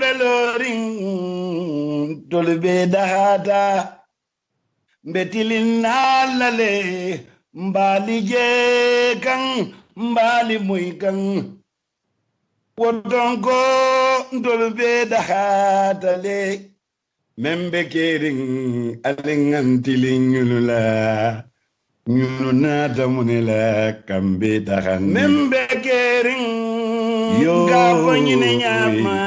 belorin tolbe dahata betilin alale mbali je kan mbali muy kan wotonko tolbe dahata le membe kering alingantilin nyulula nyunu nata munela kambe dahan membe kering gafanyine nyama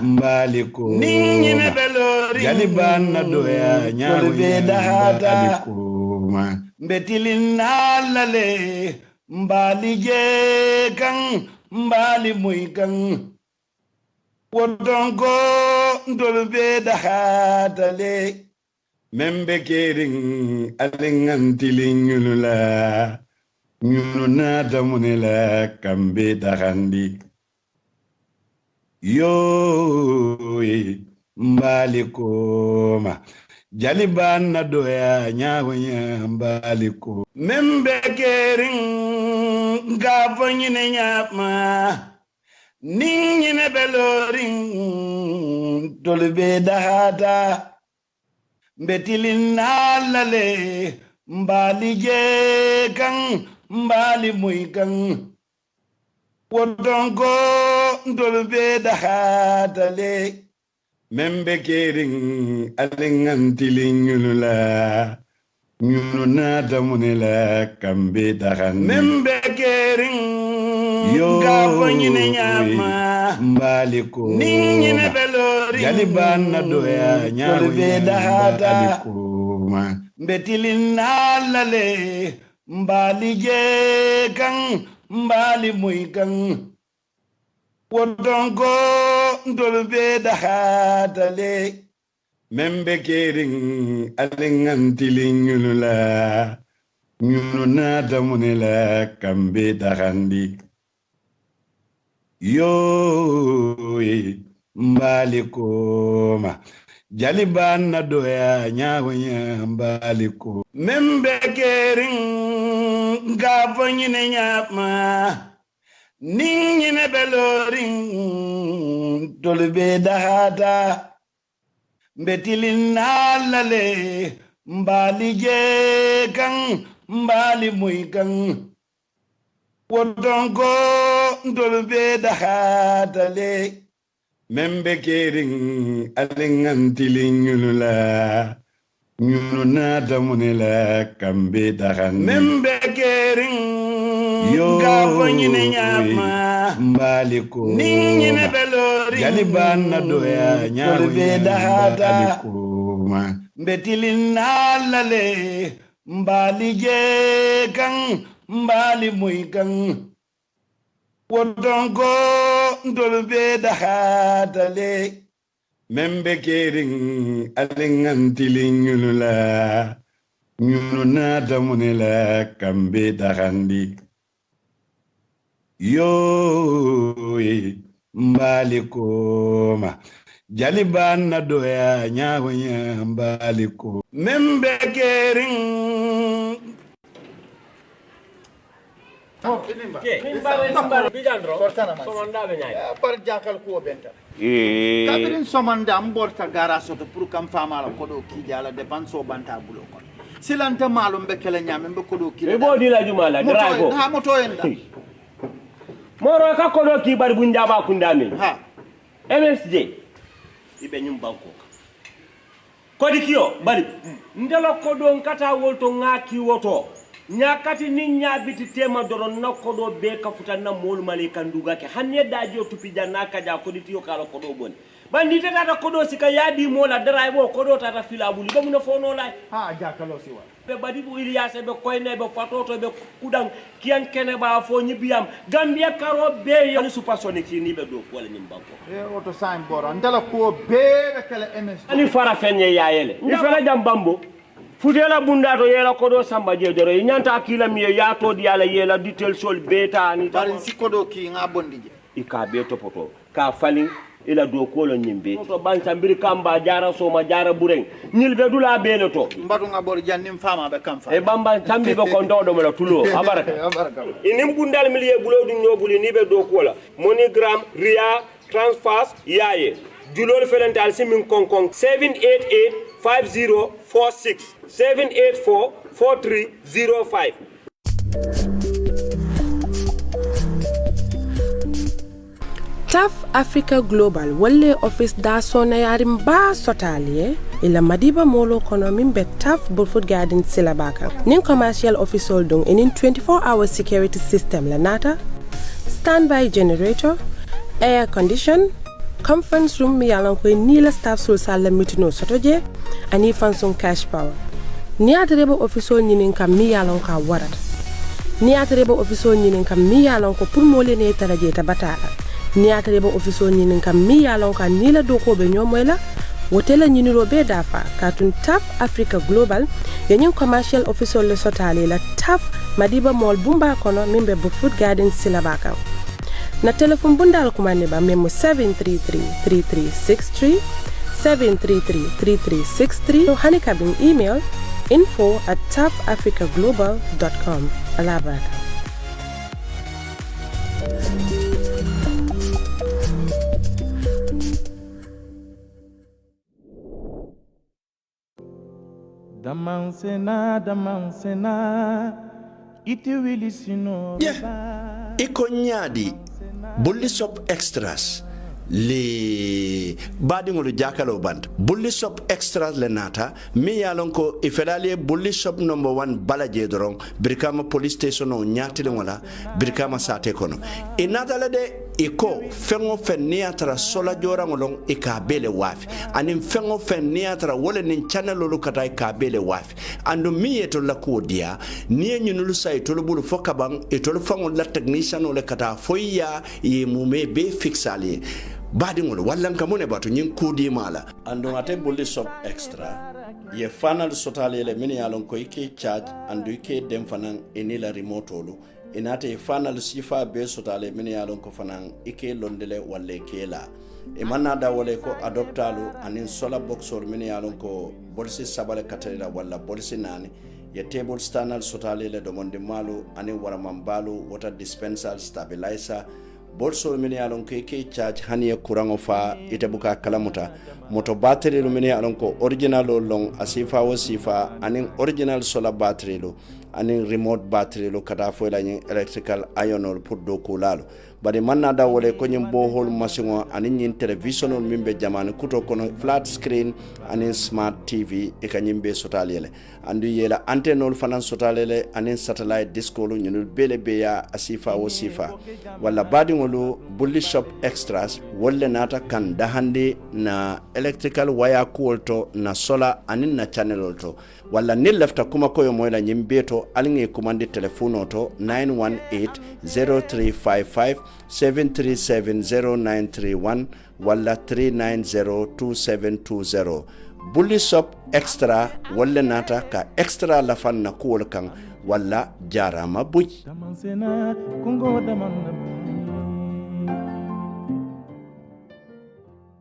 mbaliko ninyine belori jaliban na doya nyawe dahata alikuma betilin alale mbali je kan mbali muy kan wotonko ndolbe dahata le membe kering alingantilin nyulula nyunu nata munela kambe dahandi yo mbalikoma jaliban na doya nyawe mbaliko membe kering gafanyine nyama ninyine belorin tolbe dahata betilin alale mbali je kan mbali muy kan wotonko ndolbe dahata le membe kering alingantilin nyulula nyunu nata munela kambe dahan membe kering gafanyine nyama mbaliko ninyine belori jaliban na doya nyawe dahata alikuma betilin alale mbali je kan mbali muy kan wotonko ndolbe dahata le membe kering alingantilin nyulula nyunu nata munela kambe dahandi yo mbalikoma jaliban na doya nyawe mbaliko membe kering gafanyine nyama ninyine belorin tolbe dahata betilin alale mbali je kan mbali muy kan wotonko ndolbe dahata le membe kering alingantilin nyulula nyunu nata munela kambe dahan membe kering gafanyine nyama mbaliko ninyine belori jaliban na doya nyawe dahata alikuma betilin alale mbali je kan mbali muy kan wotonko ndolbe dahata le membe kering alingantilin nyulula nyunu nata munela kambe dahandi yo mbalikoma jaliban na doya nyawe mbaliko membe kering kabirin somanda mborta gara soto pour kam famala kodo kijala dépense o banta bulo kon silanta malum be kala nyame be kodo kila e bodi la jumala drive ha moto enda moro ka kodo ki bar bunjaba kundami ha MSJ ibe nyum banko kodi kiyo bari ndelo kodo nkata wolto ngaki woto nyakati ni nyabiti tema doron nakodo be kafuta na mol malika nduga ke hanne dajo tupija naka ja kodi tiyo kala kodo bon bandi tata kodo sika yadi mola drive kodo tata filabuli be mun fono lay ha jakalo siwa be badi bu iliase be koyne be fatoto be kudang kian kene ba fo nyibiyam gambia karo be yo supersonic ni be do wala nyim banko auto sign boro ndala ko be be kala MS ani fara fenye yaayele ni fela jam bambo futela bundato yela kodo samba jedoro nyanta akila mi ya to di ala yela detail sol beta ni barin sikodo ki nga bondije ika be topoto ka falin ila do ko lo nyimbe to bancha mbiri kamba jara soma jara bureng nyilbe dula bele to mbatu nga bor jannim fama be kam fa e bamba tambi be ko ndodo mala tulo abaraka inim gundal miliye bulo du nyobuli ni be do ko la MoneyGram ria transfers yaaye julol felental simin konkon 788-5046 784-4305. TAF Africa Global walle office da sona yarim ba sotalie ila madiba molo kono mimbe TAF Burfoot Garden silabaka nin commercial office holding in 24-hour security system la nata standby generator air condition conference room mi yalan ko ni la staff sul sala mitino sotoje ani fansum cash power ni atrebo office nyinin kam mi yalan ka warat ni atrebo office nyinin kam mi yalan ko pour mo lene taraje ta batala ni atrebo office nyinin kam mi yalan ka ni la doko be nyomoyla wotela nyiniro be dafa katun TAF Africa Global yenyin commercial officer le sotale la TAF madiba mall bumba kono mimbe Burfoot Garden silabaka na telephone bundal kumane ba memo 733-3363 733-3363 no hanika bin email info@tafafricaglobal.com alabaka Damansena ite wili sino iko nyadi bulli shop extras li badi ngolu jakalo band bulli shop extras le nata mi yalon ko ifedali bulli shop number 1 balaje dorong birkama police station o nyati le wala birkama sate kono inata le de iko fengo fenniatra sola jora ngolong ikabele wafi anim fengo fenniatra wole nin channel lu kata ikabele wafi ando miyeto la kodia nie nyunulu say to bulu fokabang itol fango la technician ole kata foya ye mume be fixali badi ngolo wallan kamone batu nyin kudi mala ando ate bulli shop extra ye fanal sotale le mini yalon ko ike charge andu ike dem fanan enila remote olu inate fanal sifa be sotale mini yalon ko fanan ike londele walle kela e manna da wole ko adoptalu anin sola boxor mini yalon ko bolsi sabale katela walla bolsi nani ye table stanal sotale le do monde malu anin wara mambalu water dispenser stabilizer bolso mini alon ko ke charge haniya kurango fa ite buka kalamuta moto battery lu mini alon ko original long asifa wasifa anin original solar battery lu anin remote battery lu kada fo la electrical iron pour do ko lalo bari manna da wole ko nyim bohol machine anin nyin television mimbe jamane kuto kono flat screen anin smart tv e kanyimbe sotalele andu yela antenne fanan sotalele anin satellite disco lu nyul bele beya asifa wasifa wala badi ngolu bulli shop extras wolle nata kan dahande na electrical wire kulto na solar anin na channel to wala nil lefta kuma koyo moyla nyimbeto alinge kumande telephone to 918-0355 7370931 wala 3902720 bulli shop extra wolle nata ka extra lafan na kuwol kan wala jarama buy Damansena kungo damanda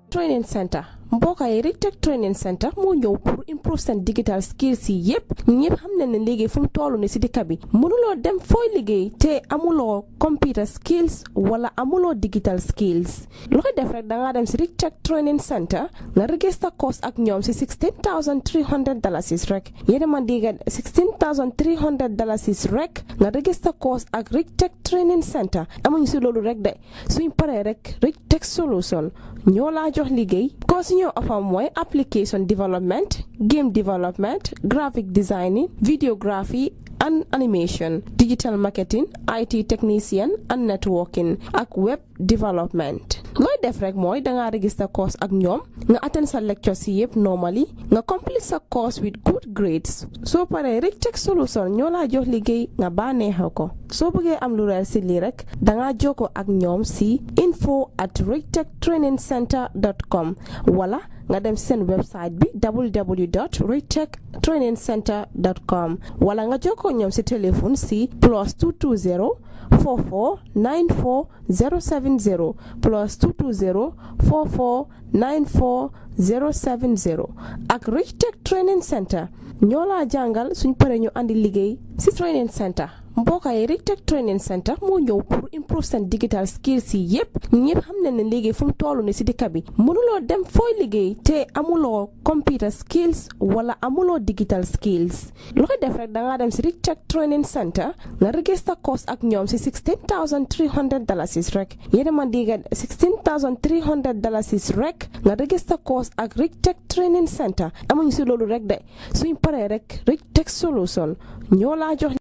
Training Center mboka yi Rectech Training Center mo ñew pour improve sen digital skills yi yépp ñepp xam nañ ne léegi fu mu tollu ne ci dëkk bi mënuloo dem fooy liggéey te amuloo computer skills wala amuloo digital skills looy def rek da nga dem ci Rectech Training Center nga register course ak ñoom ci $16,300 rek yéen man diga $16,300 rek nga register course ak Rectech Training Center amuñu ci loolu rek de suñ paree rek Rectech Solution ñoo la jox liggéey course ñoo offer mooy application development, game development, graphic designing, videography and animation, digital marketing, IT technician and networking ak web development. looy def rek mooy da nga register course ak ñoom nga attend sa lectures yi yëpp normally nga complete sa course with good grades soo paree Rectech Solution ñoo la jox liggéey nga bànneexoo ko soo bëggee am lu leer si lii rek da nga jokkoo ak ñoom si info@rectechtrainingcenter.com wala nga dem seen website bi www.rectechtrainingcenter.com wala nga jokkoo ñoom si téléphone si +220 4494 070 +220 4494 070 ak Rectech Training Center ñoo la jàngal suñ pare ñu andi liggéey si Training Center mbokay Rectech Training Center mo ñew pour improve sen digital skills yi yépp ñepp xam nañ ne léegi fu mu tollu ni ci dëkk bi mënuloo dem fooy liggéey te amuloo computer skills wala amuloo digital skills looy def rek da nga dem ci Rectech Training Center nga register course ak ñoom ci $16,300 rek yéen ma diga $16,300 rek nga register course ak Rectech Training Center amuñu ci loolu rek de suñ paree rek Rectech Solution ñoo laa jox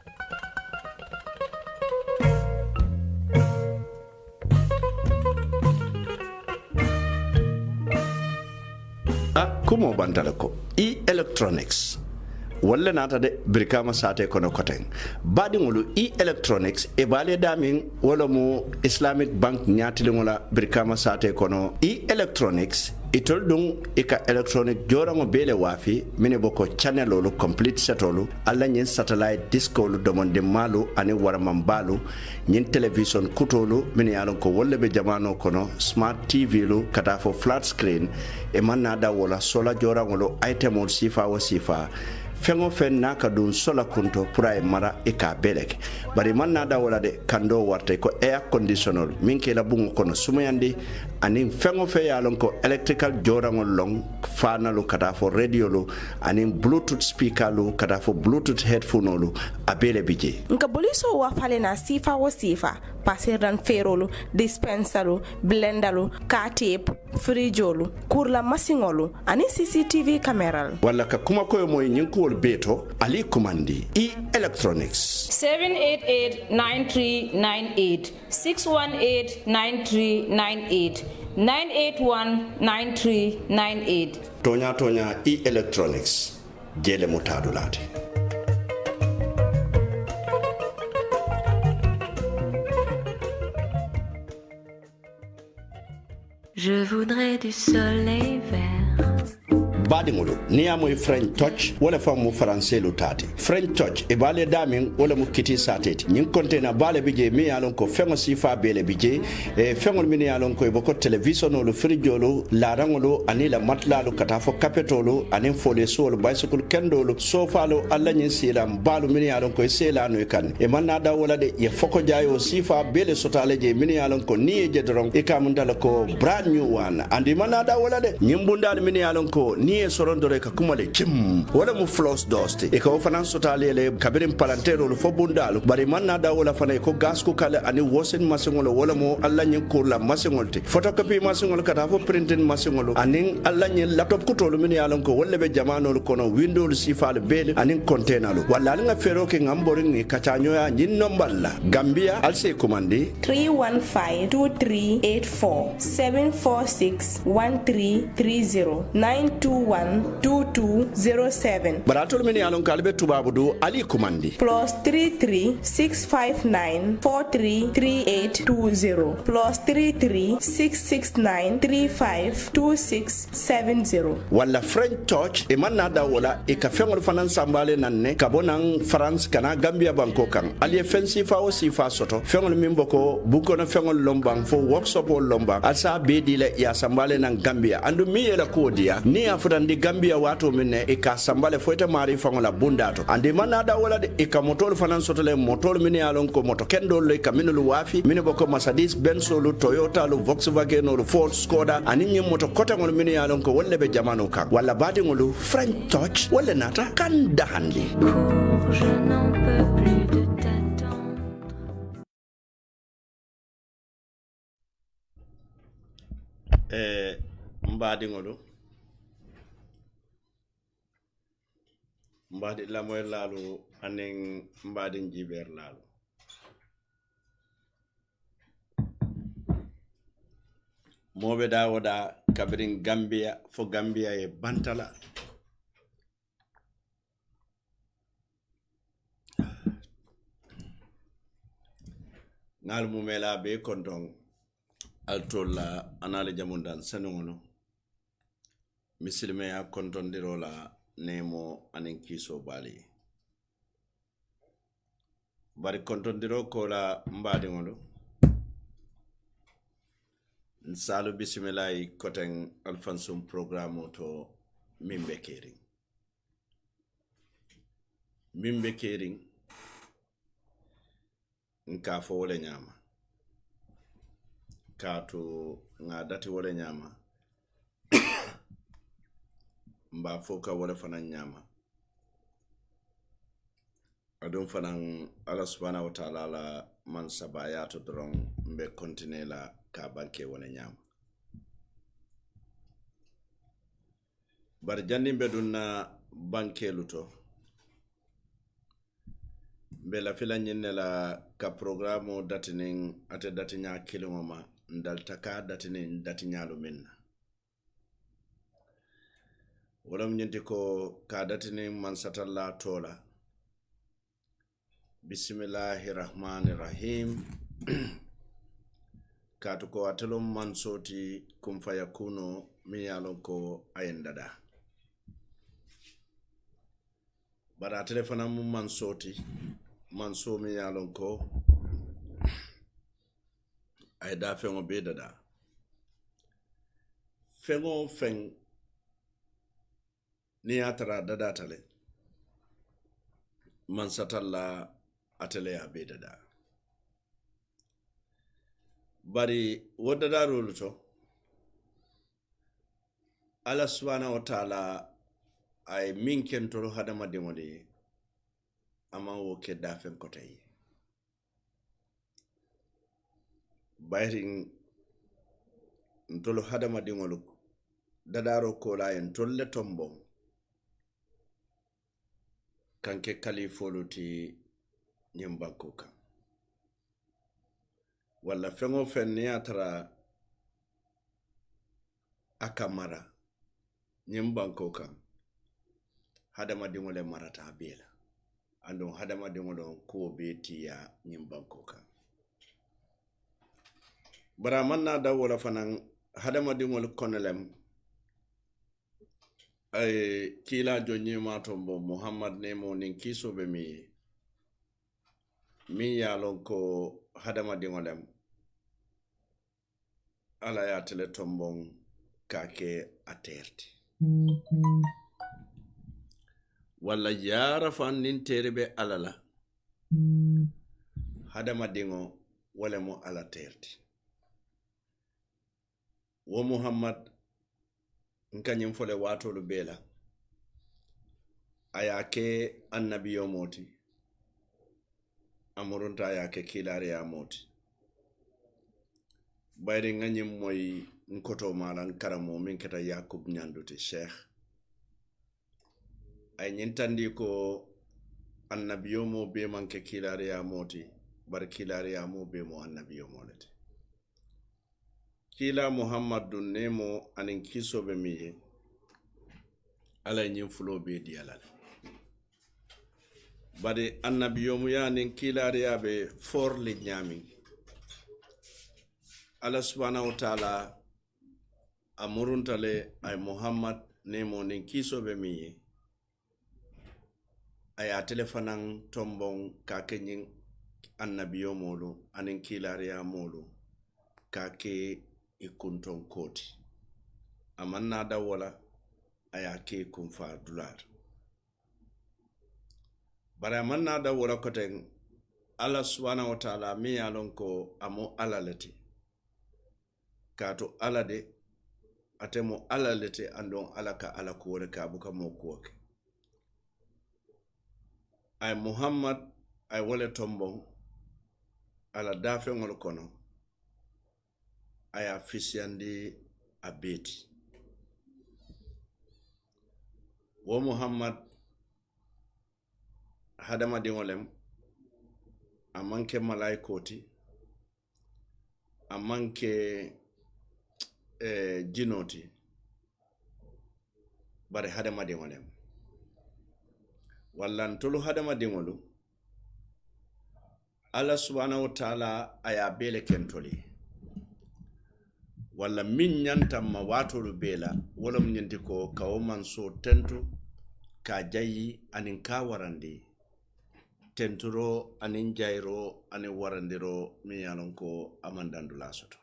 kumo bantala ko electronics walla nata de brikama sate kono koten badingolu electronics e bale damin wala mo Islamic Bank nyatile ngola brikama sate kono electronics itol dun ika electronic jorango bele wafi mine boko channelolu complete setolu alla nyen satellite discolu domonde malu ani waramambalu nyen television kutolu mine yalon ko wolle be jamano kono smart tv lu kata fo flat screen e manada wala sola jorango itemol sifa wa sifa fengo fen naka dun sola kunto pura mara e ka belek bari man nada wala de kando warte ko air conditioner min ke la bungo kono sumayandi ani fengo fe yalon ko electrical jorangol long fanalu kata fo radio lu ani bluetooth speaker lu kata fo bluetooth headphone lu abele bije nka boliso wa fale na sifa wa sifa pasiran ferolu dispensalu blendalu katip frijolu kurla masingolu ani CCTV camera wala ka kuma koyo moy nyinko beto ali kumandi electronics 788-9398 618-9398 981-9398 tonya electronics jele mutadulate. Je voudrais du soleil vert. Badingolo ni amoy French touch wala famu français lu tati French touch e bale damin wala mu kiti sateti nyin kontena bale bije mi yalon ko fengo sifa bele bije e fengo mi yalon ko boko television lo frijolo la rangolo ani la matlalu kata fo kapetolo ani fole solo bicycle kendolo sofa lo alla nyin silam balu mi yalon ko sela no kan e manna da wala de ye foko jayo sifa bele sotale je mi yalon ko ni je doron e kamundala ko brand new one andi manna da wala de nyimbundal mi yalon ko ni e sorondore ka kumale kim wala mu floss dust e ka ofana sotale le kabirin palantero lo fo bundalu bari manna da wala fana ko gas ko kala ani wosen masingolo wala mo alla nyin ko la masingolte photocopy masingolo kata fo printing masingolo anin alla nyin laptop ko tolu min yalon ko wala be jamano ko no windows sifal bele anin container lo wala nga fero ke ngambori ni katanyo ya nyin nomballa Gambia alse commande 315-2384 746-1330 921-2207 baratol min yalon kalbe tubabu do ali commande plus 33-659-433820 plus 33-669-352670 wala French touch e manna da wala e ka fengol fanan sambale nanne kabonan France kana Gambia banko kan ali fensi fa o sifa soto fengol min boko bukono fengol lombang fo workshop o lombang asa be dile ya sambale nan Gambia andu mi yela ko dia ni afudandi Gambia wato minne e ka sambale foita mari fangola bundato ande manna da wala de e ka motol fanan soto le motol min yalon ko moto kendo le ka minulu wafi min boko Mercedes Benz lu Toyota lu Volkswagen lu Ford Skoda anin moto kota ngol min yalon ko wolle be jamano kan wala badi ngolu French touch wala nata kan dahandi Je n'en peux plus de t'attendre. mbadi ngolu mbadi la moy lalu anen mbadi jiber lalu mobe dawoda kabirin Gambia fo Gambia e bantala ngal mumela be konton altola anale jamundan sanongono misilme ya konton dirola nemo anen kiso bali bari konton diro kola mbadi ngolo nsalu bismillah koten alfansum programme to mimbe kering nka fo wole ñama kaatu nga dati wole ñama mba fo ka wole fanan ñama adum fanan ala subhanahu wa ta'ala la man sabayato doron mbe continue la ka banke wole ñama bar janni mbe dunna banke luto mbe la fila nyinne la ka programme datinin ate datinya kilingoma ndalta ka datinin datinyalu minna wolam nyinti ko ka datinin man satalla tola bismillahir rahmanir rahim katu ko atelum man soti kum fayakuno mi yalon ko ayendada bara telefona mum man soti man so mi yalon ko ay da fengo be dada fengo feng ni atara dada tale man satalla atele ya be dada bari wodada ruluto ala subhanahu wa ta'ala ay min kentoro hadama demode ama wo ke dafen kotay bayrin ntolo hadama dingolu dadaro kola en tolle tombo kanke kalifolu ti nyimbanko kan wala fengo fenni atara akamara nyimbanko kan hadama dingole marata bela andon hadama dingolo ko beti ya nyimbanko kan bara manna da wala fanan hadama dingol konelem ay kila jonyi matombo muhammad nemo nin kiso be mi yalon ko hadama dingolem ala ya tele tombon kake aterti wala yara fan nin terebe alala hadama dingo wala mo ala terti wo muhammad nkanyim fole watolu bela ayake annabiyo moti amurunta ayake kilare ya moti bayri nganyim moy nkoto malan karamo min keta yakub nyanduti sheikh ay nyintandi ko annabiyo mo be manke kilare ya moti bar kilare ya mo be mo annabiyo mo lete kila muhammadun nemo anin kiso be miye ala nyin fulo be di alal bade annabiyo mu ya nin kilare ya be for li nyami ala subhanahu wa ta'ala amuruntale ay muhammad nemo nin kiso be miye aya telefonan tombon kakenyin annabiyo molu anin kilare ya molu kake ikunton koti amanna da wala ayake kunfa dular bara manna da wala koten Allah subhanahu wa ta'ala mi yalon ko amo alalati kato alade atemo alalete andon alaka alako wala ka buka mokuwake ay muhammad ay wala tombon ala dafe ngol kono aya fisiandi abeti wo muhammad hadama dingolem amanke malaikoti amanke jinoti bare hadama dingolem walla ntolu hadama dingolu Allah subhanahu wa ta'ala aya bele kentoli wala min nyanta ma watolu bela wala mnyenti ko kawoman so tentu ka jayi anin ka warandi tenturo anin jairo anin warandiro mi yalon ko amandandula soto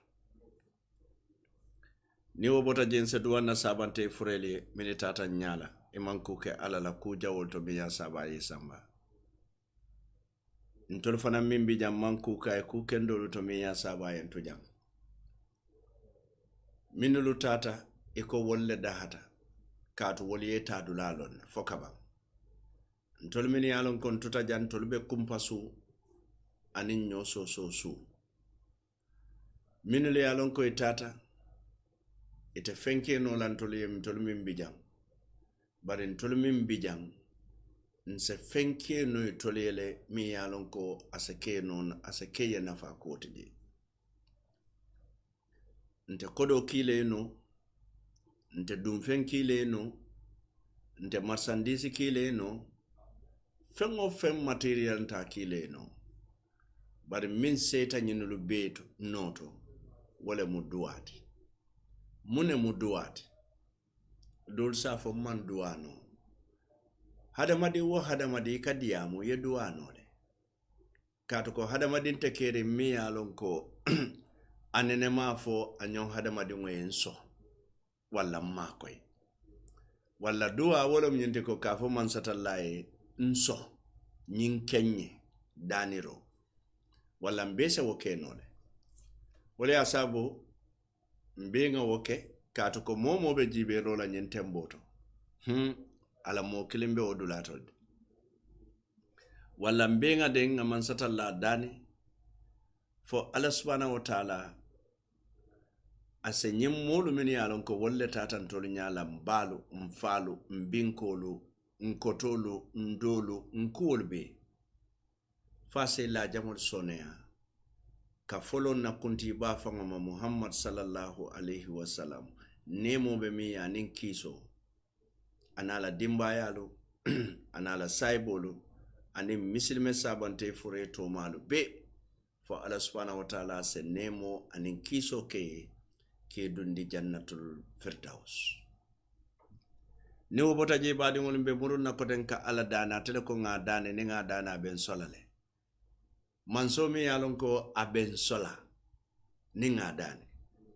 ni wobota jense duwana sabante fureli minitata nyala imanku ke alala ku jawol to biya sabayi samba ntol fana min bi jam man ku kay ku kendolu to mi ya saba en to jam minulu tata iko wolle dahata kaatu woliye taadu laalon fokaba ntol min yalon kon tuta jan tol be kumpasu anin nyoso su minulu yalon ko tata ite fenke no lan tol yem tol min bijam bari tol min bijam nse fenke no tolele mi yalon ko asake non asake ya nafa ko tidi nte kodo kile no nte dumfen kile no nte marchandise kile no fengo fen material ta kile no bari min seta nyinulu beto noto wala mu duwati mune mu duwati dol safo man duwano hadamadi wo hadamadi kadiyamu ye duwano le kato ko hadamadi nte kere mi yalon ko anene mafo anyon hadamadi ngoyen so wala makoy wala duwa wala mnyente ko kafo man satallaye nso nyin kenye daniro wala mbese woke nole wala asabu mbenga woke kato ko momo be jibe rola nyen temboto ala mo kilimbe odulatod wala mbenga denga man satalla dani fo Allah subhanahu wa ta'ala ase nyemmolu men yalon ko wolle tatan tolu nyala mbalu mfalu mbinkolu nkotolu ndolu nkuolbe fase la jamol sonea ka folo na kunti ba fangama Muhammad sallallahu alaihi wasallam nemo be mi anin kiso anala dimbayalo anala saibolo anin misilme sabante fure to malu be fo Allah subhanahu wa ta'ala se nemo anin kiso ke dundi jannatul firdaus ne wobota je baadi ngol be murun na koten ka ala dana tele ko nga dane ne nga dana ben solale mansomi yalon ko aben sola ni nga dane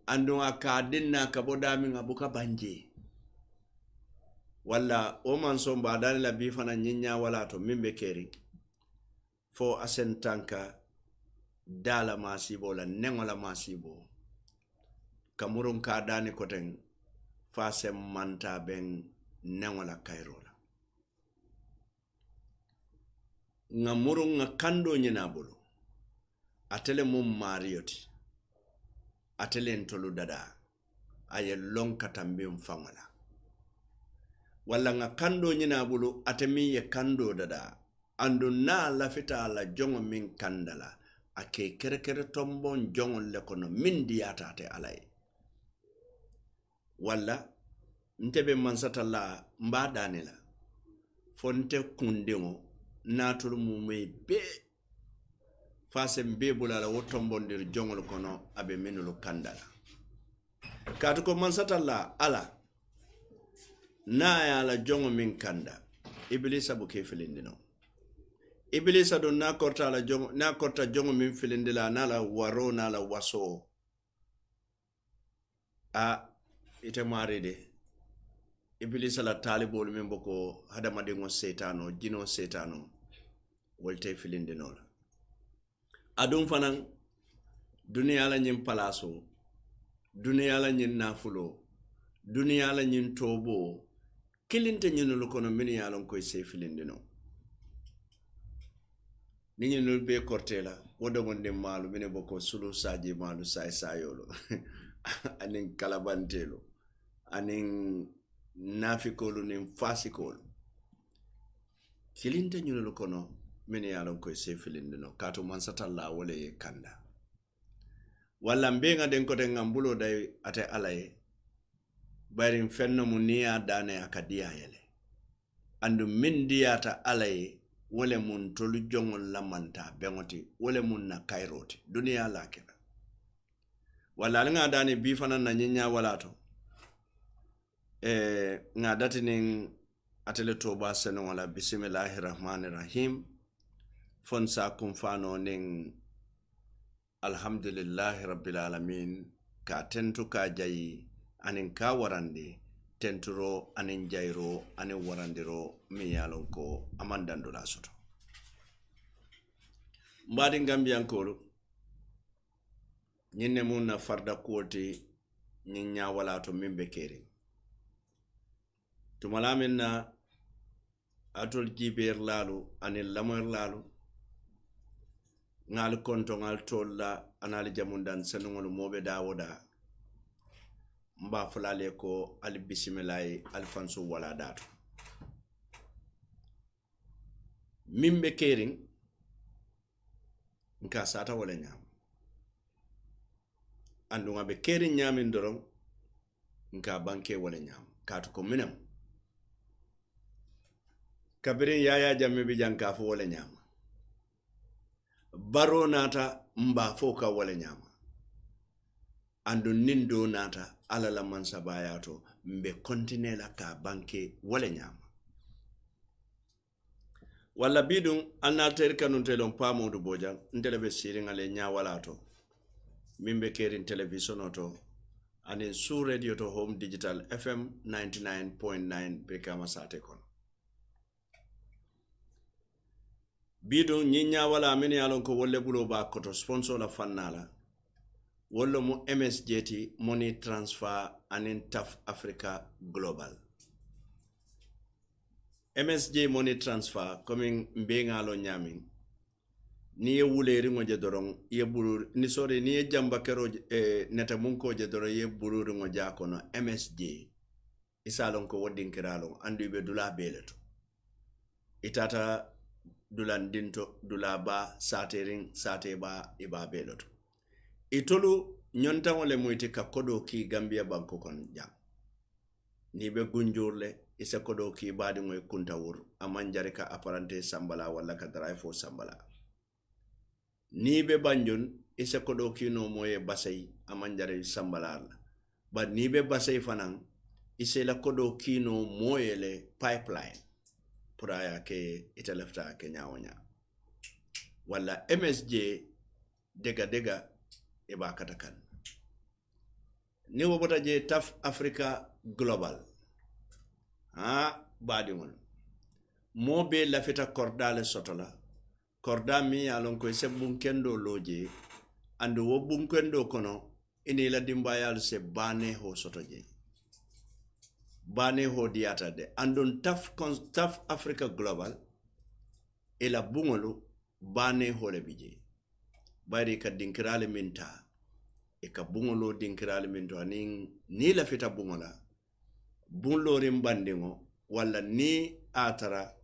andu aka dinna ka bodami nga buka banje wala o mansom ba dane la bi fana nyinya wala to mimbe keri fo asentanka dala masibo la nengola masibo kamurun ka dani koten fase manta ben nengola kairola ngamurun nga kando nyina bolo atele mum marioti atele ntolu dada aye lonka tambe mfangala wala nga kando nyina bolo atemi ye kando dada andu na lafita la jongo min kandala ake kere tombon jongo le kono min diata te alay wala ntebe mansata la mba danela fonte kundingo natul mume be fase mbe bulala wotombondir jongol kono abe menulu kandala katu ko mansata la ala na ya la jongo min kanda iblisa bu ke filindino iblisa do na korta la jongo na korta jongo min filindila na la waro na la waso a ite maride iblisa la talibol min boko hadamade ngo setano jino setano wolte filindino la adum fanan dunia la nyim palaso dunia la nyin nafulo dunia la nyin tobo kilinte nyinu kono min yalon koy se filindino ni nyinu be kortela wodo gonde malu mine boko sulu saji malu say sayolo anin kalabantelo anin nafikolu nin fasikolu kilinte nyunu kono min yalon koy se filindino kato mansata la wala ye kanda wala mbenga den ko den ngambulo day ate alaye barin fenno mu niya dane akadia yele andu min diyata alaye wala mun tolu jongol lamanta bengoti wala mun na kairoti dunia lakira wala nga dane bi fana na nyinya wala to nga datinin atele toba sene wala bismillahirrahmanirrahim fonsa kumfano ning alhamdulillahi rabbil alamin ka tentu ka jayi anin ka warande tenturo anin jairo anin warandiro mi yalon ko amandandula soto mbadi gambiyankolu ñinne mun na farda kuwoti ñin ñawala to min be keri tumala min na atol jiber lalu anil lamoy lalu ngal konto ngal tolla anal jamundan senungol mobe dawoda mba fulale ko al bismillah alfansu wala datu min be kering nka sata wala nyam andu ngabe kering nyamin dorom nka banke wala nyam katu ko minam kabirin yaya jamme bi janka fo wala nyam baro nata mba foka wala nyama andu nindo nata alala mansa bayato mbe kontinela ka banke wala nyama wala bidun analter kanun telon pamodu bojan ntelebe sirin ale nyawala to mimbe kerin television to anin su radio to home digital fm 99.9 bekama sate kon bidon nyinya wala min yalon ko wolle bulo ba koto sponsor la fannala wollo mo MSJT money transfer anin TAF Africa Global MSJ money transfer coming mbengalo nyamin ni ye wuleri ngoje doron ye bulur ni sore ni ye jamba kero neta munko je doron ye bulur ngoja kono MSJ isalon ko woddin kiralo andu be dula beleto itata dulan dinto dula ba saterin sate ba iba beloto itolu nyonta wole moyti ka kodo ki Gambia banko kon jam ni be gunjurle isa kodo ki badi moy kuntawur amanjare ka apparente sambala wala ka drive fo sambala ni be banjun isa kodo ki no moye basay amanjare sambala ba ni be basay fanan isa la kodo ki no moye le pipeline puraya ke ita lefta ke nyawonya wala MSJ dega e ba katakan ni wobota je TAF Africa Global badi mon mo be lafita kordale sotola korda mi alon ko se bunkendo loje andu wo bunkendo kono ini la dimbayal se bane ho sotoje bane ho diata de andon TAF Africa Global e la bungolu bane ho le bije bari ka dinkirale minta e ka bungolo dinkirale minto anin ni la fita bungola bunlorim bandingo wala ni atara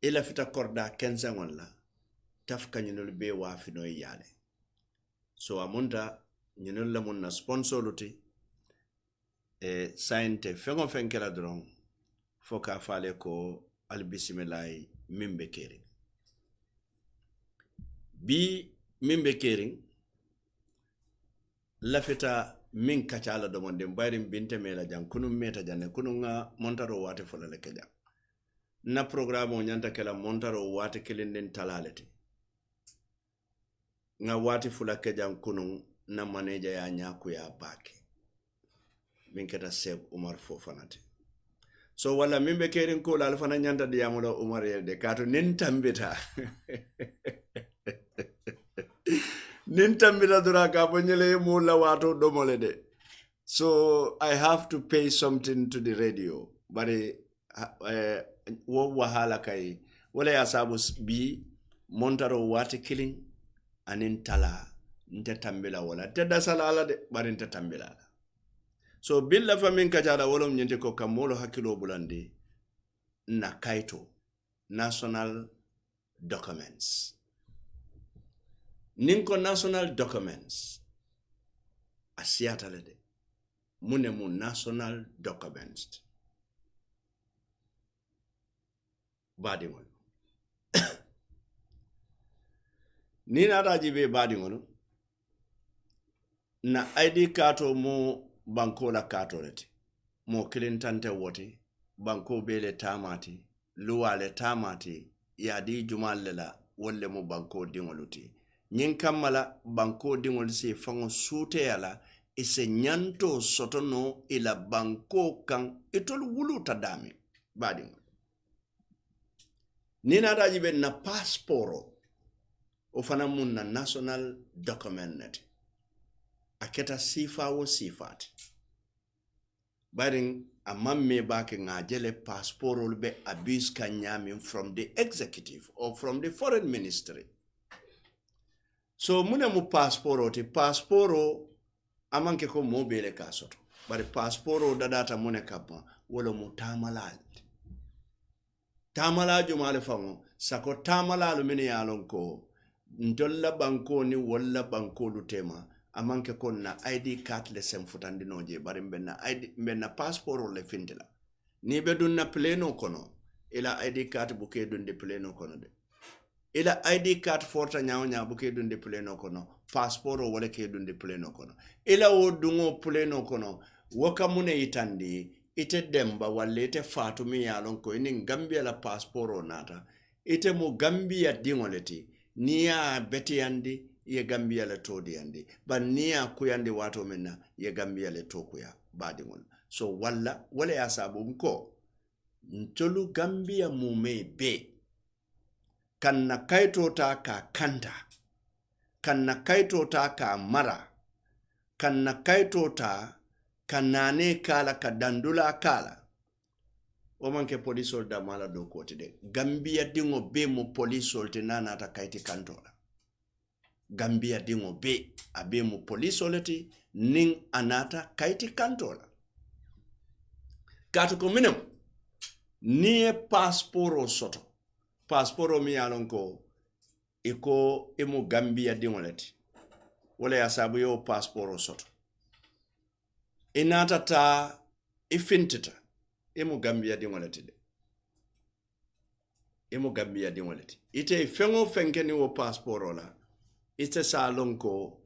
e la fita korda kenza wala TAF kanyinul be wa fino yale so amunta nyinul la munna sponsoruti sainte fengo fenkela dron foka fale ko albismillah mimbe kering bi mimbe kering lafita min kacala do monde bayrim binte mela jam kunum meta janne kununga montaro wate folale keja na programme o nyanta kala montaro wate kelenden talalete nga wate fulake jam kunun na manager ya nyaku ya bake min keta Seb Umar Fofanate so wala mimbe kering ko la fana nyanta diamulo Umar yelde kato nin tambita nin tambita dura ka bonyele mo la wato domole de so I have to pay something to the radio but wo wahala kai wala ya sabu bi montaro wate killing anin tala nte tambila wala tedda salala de bari nte tambila so billa famin kajala wolom nyente ko kamolo hakilo bulande na kaito national documents ninko national documents asiata lede munemu national documents badingol nina rajibe badingol na ID kato mo banko la kato lete mo kilintante wote banko bele tamati luwale tamati yadi jumalle la wolle mo banko dingoluti nyin kamala banko dingol se fango sute yala ise nyanto sotono ila banko kan itol wuluta dami badingol nina rajibe na passporo o fana mun na national document net aketa sifa wo sifat baring amam me bake nga jele passport be abuse kanyami from the executive or from the foreign ministry. So muna mu passport amanke ko mobile kasoto bari passport dadata mune kapa wala mu tamalaju male fango sako tamalalu mini yalon ko ndolla banko ni wala banko lutema amanke konna ID card le semfutandi noje bari mbenna passport le findila ni be dunna pleno kono ila ID card buke dunde pleno kono de ila ID card forta nyawnya buke dunde pleno kono passport wala ke dunde pleno kono ila wo dungo pleno kono waka mune itandi ite demba wale ite fatumi yalon ko ini Gambia la passport nata ite mu Gambia dingoleti niya beti yandi ye Gambia le todi yandi ba niya kuyandi wato mena ye Gambia le tokuya badingol so wala ya sabu mko ntolu Gambia mume be kanna kaito ta ka kanda kanna kaito ta ka mara kanna kaito ta kanane kala ka dandula kala o manke polisol da mala do koti de Gambia dingo be mo polisol te nana ta kaiti kantola Gambia dingo be abe mo polisoleti ning anata kaiti kantola katu ko minem nie passporo soto passporo mi alonko iko imo Gambia dingo leti wala ya sabu yo passporo soto inata ta ifintita imo Gambia dingolati de imo Gambia dingolati ite fengo fenkeni wo passport la ite salonko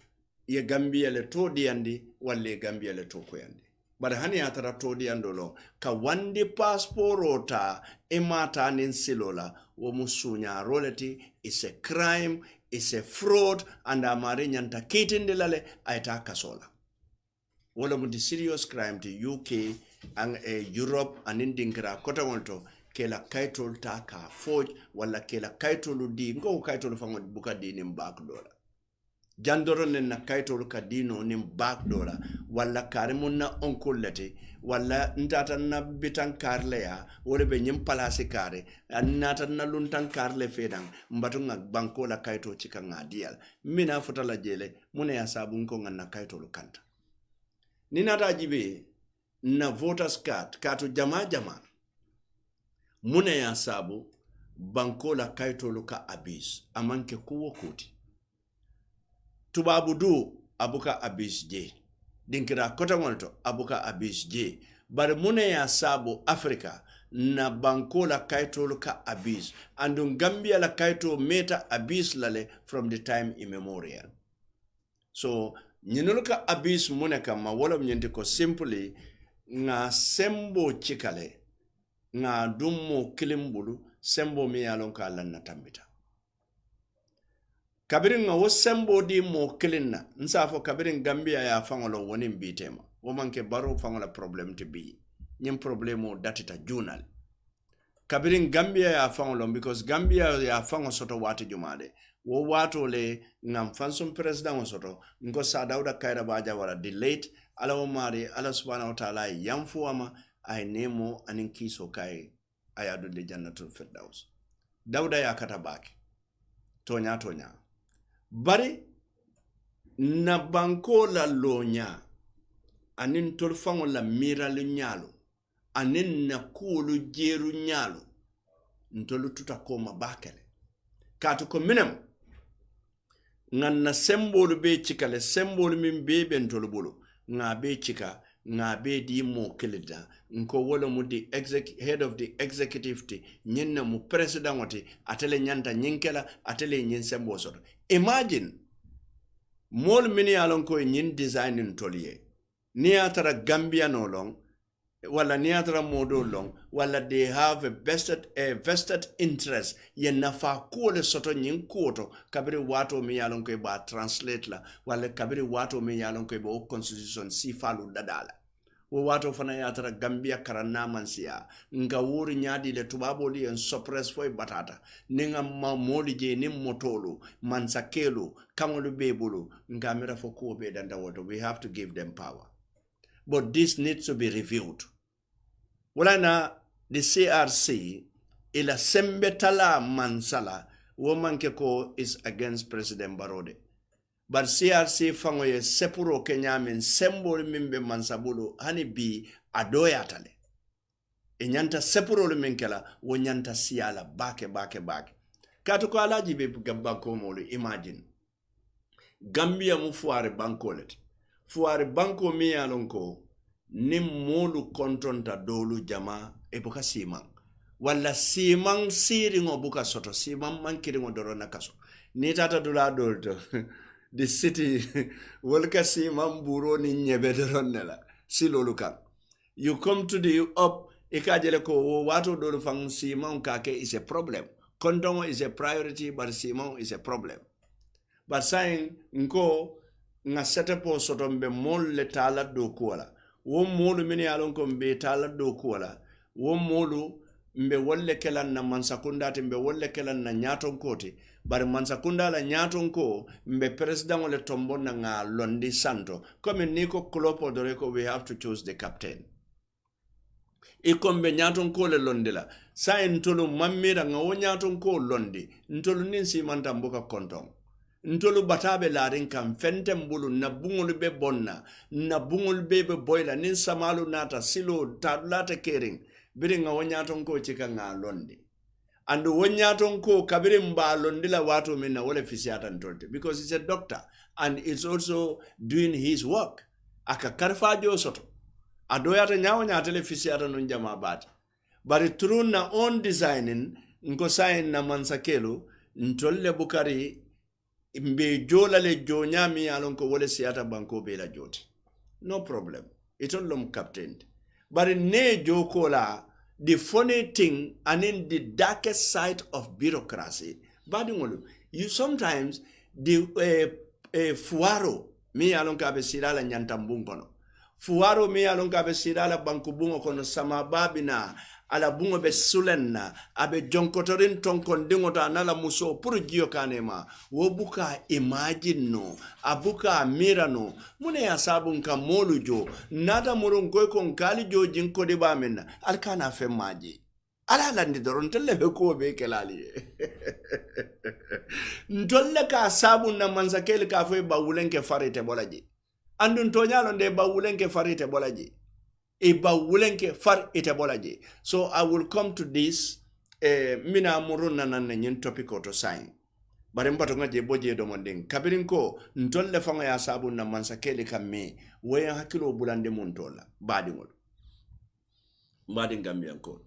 ye Gambia le todi andi walle Gambia le toko yandi bada hani atara todi andolo ka wandi passport ta imata nin silola wo musunya roleti is a crime, is a fraud and amari nyanta kitinde lale aita kasola wala mu di serious crime to UK and Europe and indinkra kota wonto kela kaitol ta ka forge wala kela kaitol di ngo kaitol fango buka di nim back dola jandoro nen na kaitol ka dino nim back dola wala karimun na onkullete wala ntata na bitan karle ya wala be nyim palasi kare nata na luntan karle fedan mbatu nga banko la kaitol chika ngadial mina futala jele mune ya sabu ngo ngana kaitol kanta ninata jibe na voters card katu jama mune ya sabu banko la kaitolu ka abis amanke kuwo kuti tubabu du abuka abis je dinkira kota ngolto abuka abis je bari mune ya sabu Afrika na banko la kaitolu ka abis andun Gambia la kaito meta abis lale from the time immemorial so nyinuluka abis mune kama wala mnyende ko simply nga sembo chikale nga dummo kilimbulu sembo mi yalon ka lan natambita kabirin nga wo sembo di mo kilinna nsafo kabirin Gambia ya fangolo woni mbitema wo manke baro fangola problem to bi nyim problemo datita journal kabirin Gambia ya fangolo because Gambia ya fango soto wati jumade wo wato le ngam fansum president soto ngo sa Dawda Kairaba baja wala delayed ala o mari ala subhanahu wa ta'ala yamfu ama ay nemo anin kiso kai ayado de jannatul firdaus Dawda ya kata baki tonya bari na banko la lonya anin tolfango la miralu nyalo anin na kulu jeru nyalo ntolu tutakoma bakele katu ko minem nganna sembolu be chikale sembolu min be bentolu bulu nga be chika nga be di mo kelida nko wala mu di head of the executive ti nyenna mu president wati atele nyanta nyinkela atele nyin sembo soto imagine mol mini alon ko nyin design in toliye ni atara Gambia no long wala ni atara modo long wala they have a vested interest ye nafa kole soto nyin koto kabiri wato mi yalon ko ba translate la wala kabiri wato mi yalon ko ba constitution si falu dadala wo wato fana yatara Gambia karanna mansiya nga wuri nyaadi le tubaboli en suppress foy batata ninga ma moli je nim motolo mansakelo kamolu bebulu nga mera fo ko be danda woto. We have to give them power, but this needs to be reviewed. Wala na the CRC ila sembetala mansala woman ke ko is against President Barode. But CRC fangoye sepuro kenyamen sembol mimbe mansabulu hani bi adoyatale. E nyanta sepuro le menkela wo nyanta siala bake. Kato ko alaji be banko molu imagine. Gambia mu fuare banko let. Fuare banko mi alonko nim molu kontonta dolu jama e buka simang. Wala simang siringo buka soto simang mankiringo dorona kaso. Ni tata dula dolto. The city wolka simang buro ni nyebe doronela siloluka. You come to the up ikajele ko watu dolu fang simang kake is a problem. Kontongo is a priority but simang is a problem. But saying nko nga setepo soto mbe mol le tala do kuala. Wo molu mini alonko mbe tala do kuala. Wo molu mbe wolle kelan na mansakunda mbe wolle kelan na nyaton koti. Bari mansakunda la nyaton ko mbe president wole tombo na nga londi santo. Kome niko klopo doreko we have to choose the captain. Iko mbe nyaton ko le londi la. Sa ntolu mamira nga wo nyaton ko londi. Ntolu ninsi manta mboka kontong. Ntolu batabe larin kam fentem bulu na bungul be bonna na bungul be boila nin samalu nata silo tadulata kering biri nga wonyaton ko chika nga londi andu wonyaton ko kabiri mba londi la watu minna wole fisiata ntolte because he's a doctor and it's also doing his work aka karfajo soto adoyata nyawo nyatele fisiata non jama bati bari through na on designing nko sign na mansakelo ntolle bukari mbe jola le jonyami alonko wole siata banko be la joti no problem it all captain but ne jokola the funny thing and in the darkest side of bureaucracy badingolo you sometimes the fuaro mi alonka be sirala nyantambungono fuaro mi alonka be sirala banko bungo kono sama babina ala bungo be sulenna abe jonkotorin tonkon dingota nala muso puru jiyo kanema wobuka imagine no abuka mirano mune asabu nka molu jo nada murungoy kon kali jo jinko de bamena alkana fe maji ala landi doron telle be ko be kelali ntolle ka asabu na manzakele ka fe bawulenke farite bolaji andun tonyalo nde bawulenke farite bolaji Iba wulenke far ite bolaje. So I will come to this mina muruna na nyen topic auto sign. Bare mbato ngaje boje do mondeng. Kabirin ko ntolle fanga ya sabu na mansakele kamme waya hakilo bulande montola badi ngol. Badi Gambia ko.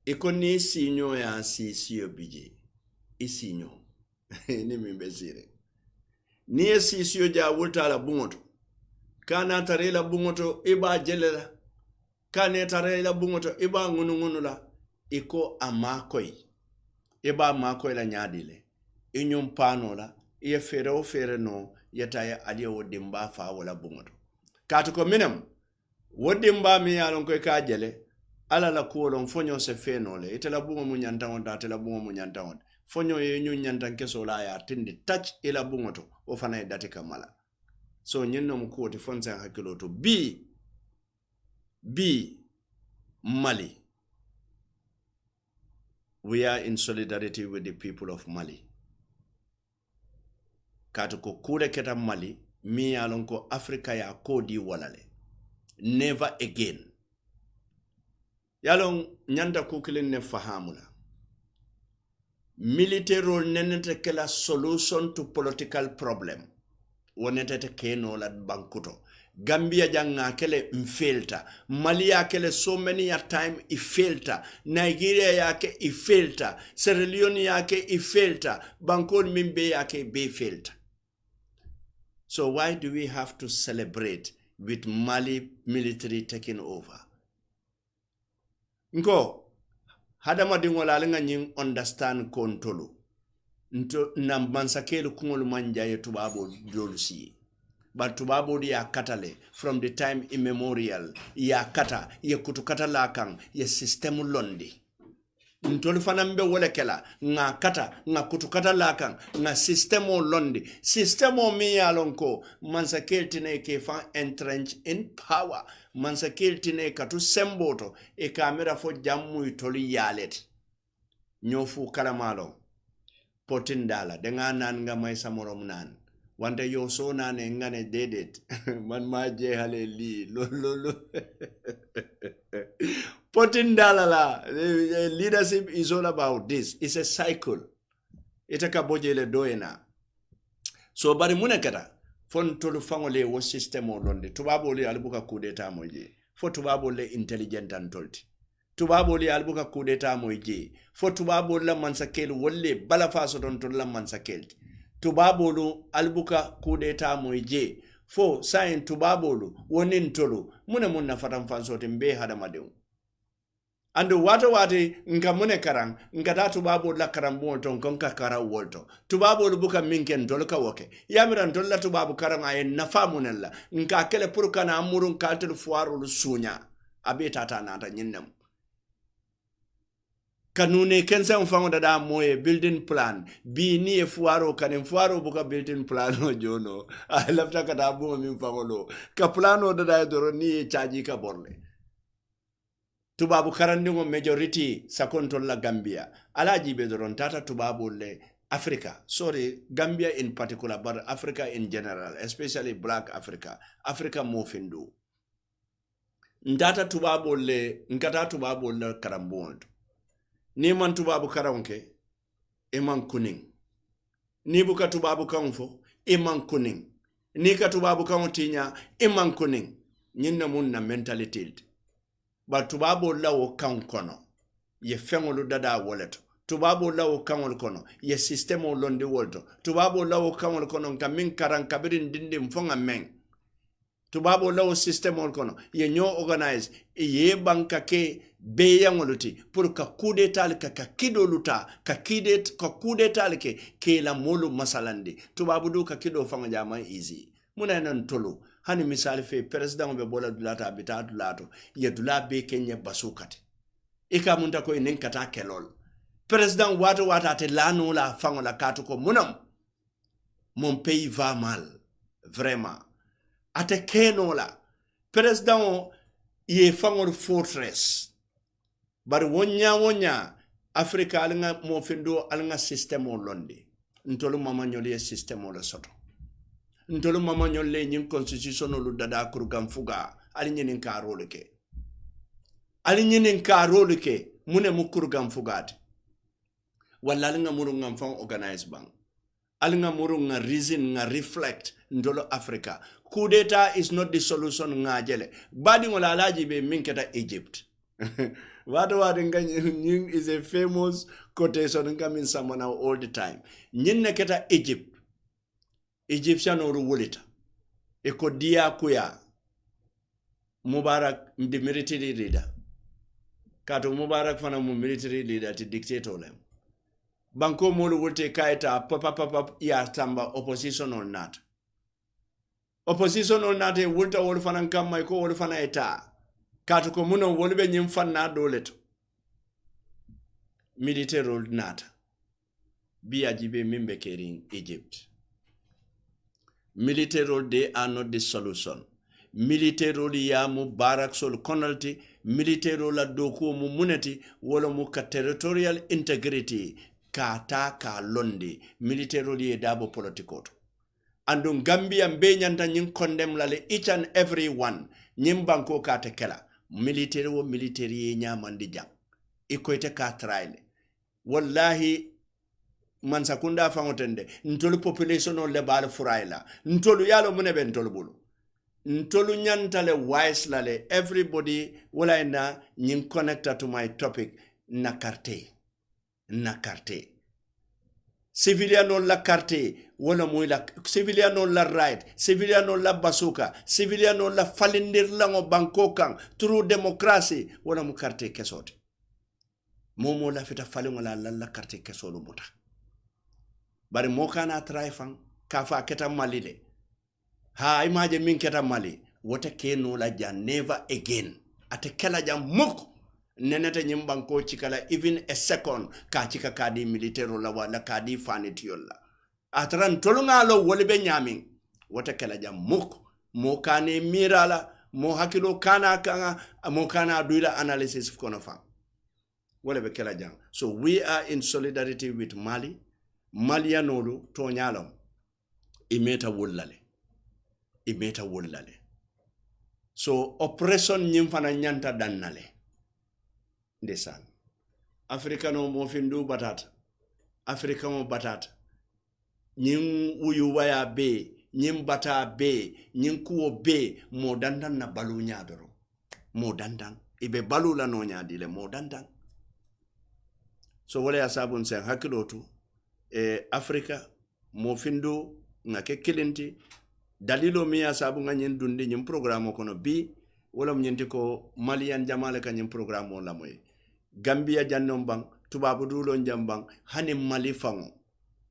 Iko ni sinyo ya sisiyo bije. Isinyo. Ni mimbezire. Ni sisiyo ja wulta la bungoto. Kana tarela bungoto iba jelela. Kane tarela bungoto iba ngunu iko amakoi. Iba amakoi la nyadile. Inyum pano la. Iye fere no. Yetaya alia wodimba fa wala bungoto. Katuko minem. Wodimba mi alonko kajele. Ala la kuolon fonyo se fenole. Ite la bungo munyantangonda. Ite la bungo munyantangonda. Fonyo yenyu nyantankeso la ya tindi. Touch ila bungoto. Ofana edati kamala. So nyenno mkuo tifonsa hakiloto B Mali. We are in solidarity with the people of Mali. Katuko kure keta Mali mi alonko Afrika ya kodi walale. Never again. Yalong nyanda kukilin ne fahamula. Military role nenete kela solution to political problem. Wonetete keno la bankuto. Gambia janga kele mfilta. Mali ya kele so many a time ifilta. Nigeria yake ifilta. Sierra Leone yake ifilta. Bankol mimbe yake be filta. So why do we have to celebrate with Mali military taking over? Nko, hadama dingola lenga nying understand kontolu. Nto na mansakelu kungolu manjaye tubabo jolusi. but tubabo ya katale from the time immemorial ya kata ya kutukata la kan ya system londi ntolu fanambe wole kela nga kata nga kutukata la kan nga systemo londi systemo mi yalonko mansa keltine ke fa entrench in power mansa keltine katu semboto e kamera fo jammu itoli yalet nyofu kala malo potindala denga nan nga may samorom nan wante yo so nane ngane dedet man ma je hale li lo potindala la leadership is all about this. It's a cycle. Itaka bojele doena so bari munekata fon tolu fangole wo system o londe tubabo le albuka coup d'etat moje fo tubabo le intelligent and tolti tubabo le albuka coup d'etat moje fo tubabo la mansakel wolle bala faso don tol la mansakel tubabo lu albuka coup d'etat moje fo sain tubabo lu wonin tolu munna fatam fanso tembe hada madew ando wate nga mune karang nga da tubabo la karang bolto konka kara wolto tubabo lu buka minken dolka woke yamiran dolla tubabo karang ay nafa munella nga kele pour kana amurun kaltel foiru lu sunya abeta ta nata nyindam kanune kensa mfango da moye building plan bi ni e foiro kanen foiro buka building plan o jono a lafta kada bu mi mfango lo ka plano da doro ni e chaji ka borle tubabu karandingo majority sakonto la Gambia alaji be doron tata tubabu le Africa, sorry, Gambia in particular, but Africa in general, especially Black Africa mo findu. Ndata tubabu le, nkata tubabu le karambond. Ni man tubabu karanke, iman kuning. Ni buka tubabu kanfo, iman kuning. Ni ka tubabu kantinya, iman kuning. Nyinna mun na mentality. But tubabu la wo kankono, ye fengolu dada woleto. Tubabo lawo kangol kono ye systemo londe wolto tubabo lawo kangol kono kamin karan kabirin dindi mfonga meng tubabo lawo systemo kono ye nyo organize ye banka ke beyangoluti pour ka kude tal ka kido luta ka kude tal ke la molu masalandi tubabo du ka kido fanga jama easy muna nan tolo hani misali fe president be bola dulata bitatu lato ye dulabe kenye basukati ika munta ko inen kata kelol Président wata te lano la fango la kato ko munam. Mon pays va mal. Vraiment. Ate keno la. Président ye fango fortress. Bari wonya Afrika alinga mo fendo alinga systemo londi. Ntolu mama nyole systemo la soto. Ntolu mama nyole nyin constitution lu dada kurugam fuga. Alinyin karoleke. Alinyin karoleke mune mukurugam fugati. Wala alinga muru nga mfang organize bang. Alinga muru nga reason nga reflect ndolo Africa. Coup d'etat is not the solution nga jele. Badi ngola alaji be minketa Egypt. Wadu nga nying is a famous quotation nga min someone all the time. Nyin neketa Egypt. Egyptian oru wulita. Eko dia kuya. Mubarak the military leader. Kato Mubarak fana mu military leader ti dictator lem. Banko molu wote kaita papa ya tamba opposition or not. Opposition or not wulta wolfana kama iko wolfana eta. Katu komuno wolbe nyimfana doleto. Military rule not. Biya jibe mimbe kering Egypt. Military rule they are not the solution. Military rule ya Mubarak sol konalti. Military rule doku mu muneti wala mu ka territorial integrity. Kata ka londi military dabo politikoto andun Gambia mbe nyanta nyin condemn lale each and every one nyim banko ka tekela military nyamandi jang ikoite ka trial wallahi man sakunda fangotende ntolu population on le bal furaila ntolu yalo munebe ntolu bulu ntolu nyantale wise lale everybody wala ina nyin connected to my topic na carte civilian on la carte wala moy la civilian on la right civilian on la basuka civilian on la falindir lango banko kan through democracy wala mu carte kesote momo la fita falingo la carte kesolo muta bari mo kana try fan ka fa keta malile ha imaje min keta Mali wota keno la ja never again ate kala jam muk nenete nyimbanko chikala even a second ka chika kadi military la wala kadi fanitiyol la atran tolunga lo wolbe nyamin wota kala jam muk mo kane mirala mo hakilo kana kanga mo kana duila analysis kono fa wala be kala jam. So we are in solidarity with Mali. Malianolu to nyalo imeta wullale. So oppression nyimfana nyanta dannale ndesan Africa no mo findu batata Africa mo batata nyim uyu waya be nyim bata be nyim kuo be mo dandan na balu nyadoro mo dandan ibe balu la no nyadile mo dandan. So wale asabun sen hakilotu Africa mo findu ngake kilinti dalilo mi asabu nga nyen dundi nyim programo kono bi wala mnyenti ko Malian jamale ka nyim programo la moy Gambia jannom bang tubabu dulo njambang hani Mali fango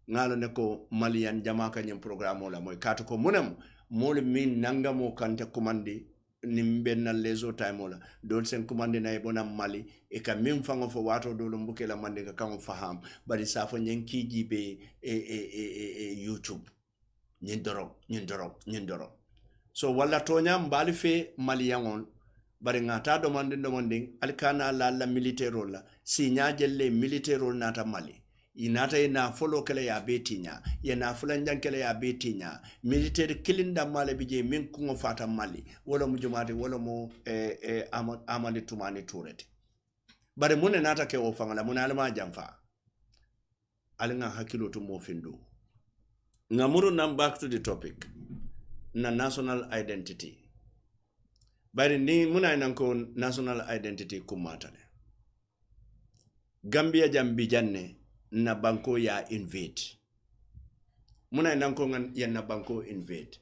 ngalo ne ko Malian jamaka nyim programo la moy katu ko munem mol min nanga mo kante commandi nimbenna leso time la dol sen commandi na bona Mali e ka min fango fo wato dolo mbuke la mande ka kan faham bari safo nyen kijibe YouTube nyin dorok so wala tonya mbali fe Maliangon bari ngata domanding alkana la militaire la si nyajelle militaire nata Mali inata ina follow kala ya betinya yana fulan jankele ya betinya militaire kilinda Mali bije min kungo fata Mali wala mujumati wala mo amani tumani turete bari mune nata ke o fangala mune alma jamfa alinga hakilo to mo findu ngamuru nam back to the topic na national identity bari ni muna inanko national identity kumatale Gambia jambi janne na banko ya invade muna inanko ya na banko invade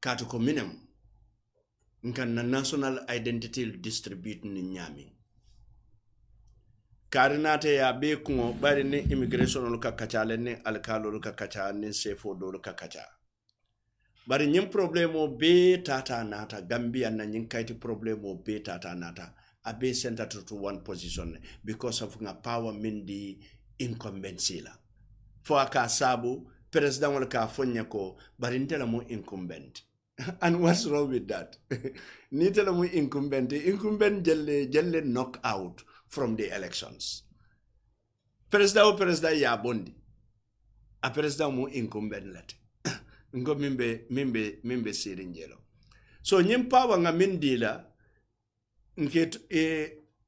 katu kominam nkan na national identity distribute ni nyami karinate ya be kungo bari ni immigration lu kakachale ni alkalo lu kakacha ni sefo do lu kakacha bari nyim problemo be tata nata Gambia na nyinkaiti problemo be tata nata abe center to one position because of nga power mindi incumbency la fo aka sabu president wala ka fonya ko bari ntela mo incumbent and what's wrong with that nitela mo incumbent jelle knock out from the elections. President ya bondi. A president mu incumbent let. Ngo mimbe siringelo. So nyimpa wanga mindila nket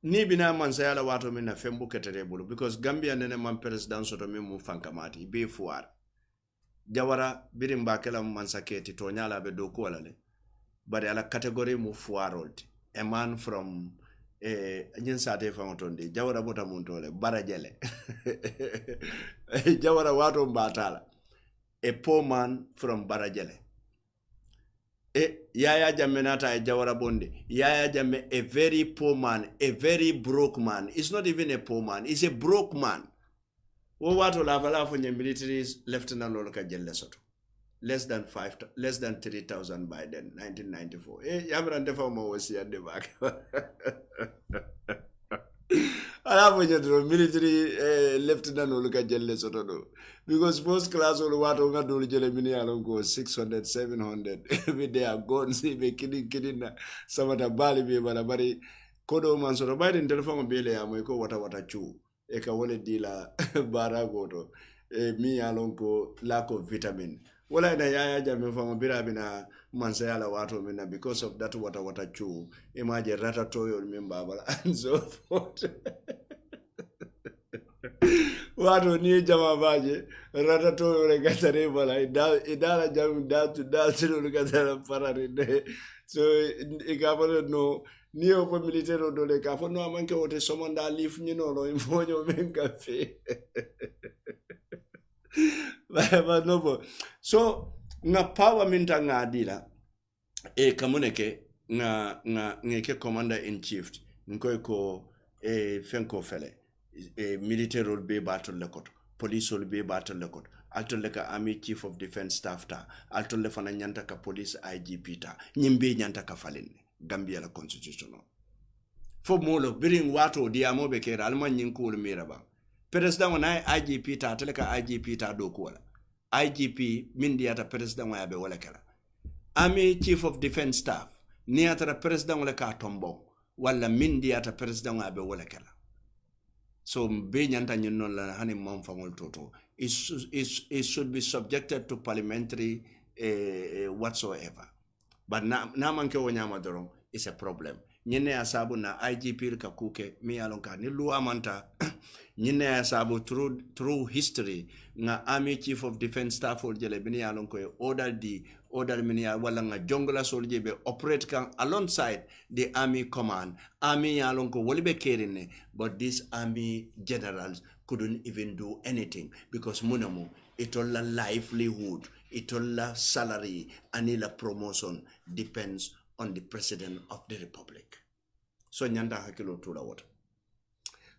ni bina mansayala wato mina fembu keterebulu because Gambia nene man president soto mimu fankamati be fuar. Jawara birimba kala mansaketi to nyala be doku walale. But ala category mu fuarolti. A man from nyin sate fangotonde jawara bota muntole barajele jawara wato mbatala a poor man from barajele yaya jamme nata jawara bonde yaya jamme a very poor man, a very broke man. It's not even a poor man, it's a broke man. Wo wato lavala for military lieutenant loloka jelle soto less than 3,000 by then 1994 yamrande fama wasi ande back ala fo military lieutenant loloka jelle soto do because first class all wato nga do jelle mini alon go 600 700 with their guns be kidin na samata bali be bala bari kodo man soto bayden telephone bele ya moy ko wata chu e ka wole dila bara goto mi alon ko lack of vitamin wala na yaya jamme famo birabina mansayala wato mina because of that wata chu imaje rata toyo min babala and so forth wato ni jama baje rata toyo le gatare bala idala jam datu le gatare parare de so ikabalo no ni o fo militaire do le ka fo no amanke wote somonda lif ni no lo infonyo men cafe but no so nga power minta nga dila kamuneke nga ngeke commander in chief nkoy ko fenko fele military be battle lekot police be battle lekot altolle ka army chief of defense staff ta altolle fana nyanta ka police IGP ta nyimbe nyanta ka falin Gambia la constitution fo molo birin wato diamo be kera alman nyin ko mira ba president wana IGP ta tele ka IGP ta do ko wala IGP min diata president wa be wala kala army chief of defense staff ni atara president wala ka tombo wala min diata president wa be wala kala so be nyanta nyin non la hani mom fangol toto it should be subjected to parliamentary whatsoever but na manke wonyama doron is a problem nyine asabu na IGP ka kuke mi alon ka ni luwa manta nyine asabu through history nga army chief of defense staff or jele bini alon ko order mini wala nga jongola soldier be operate kan alongside the army command army alon ko wolibe kerine but these army generals couldn't even do anything because munamo itolla livelihood itolla salary anila promotion depends on the president of the republic so nyanda hakilo tula wota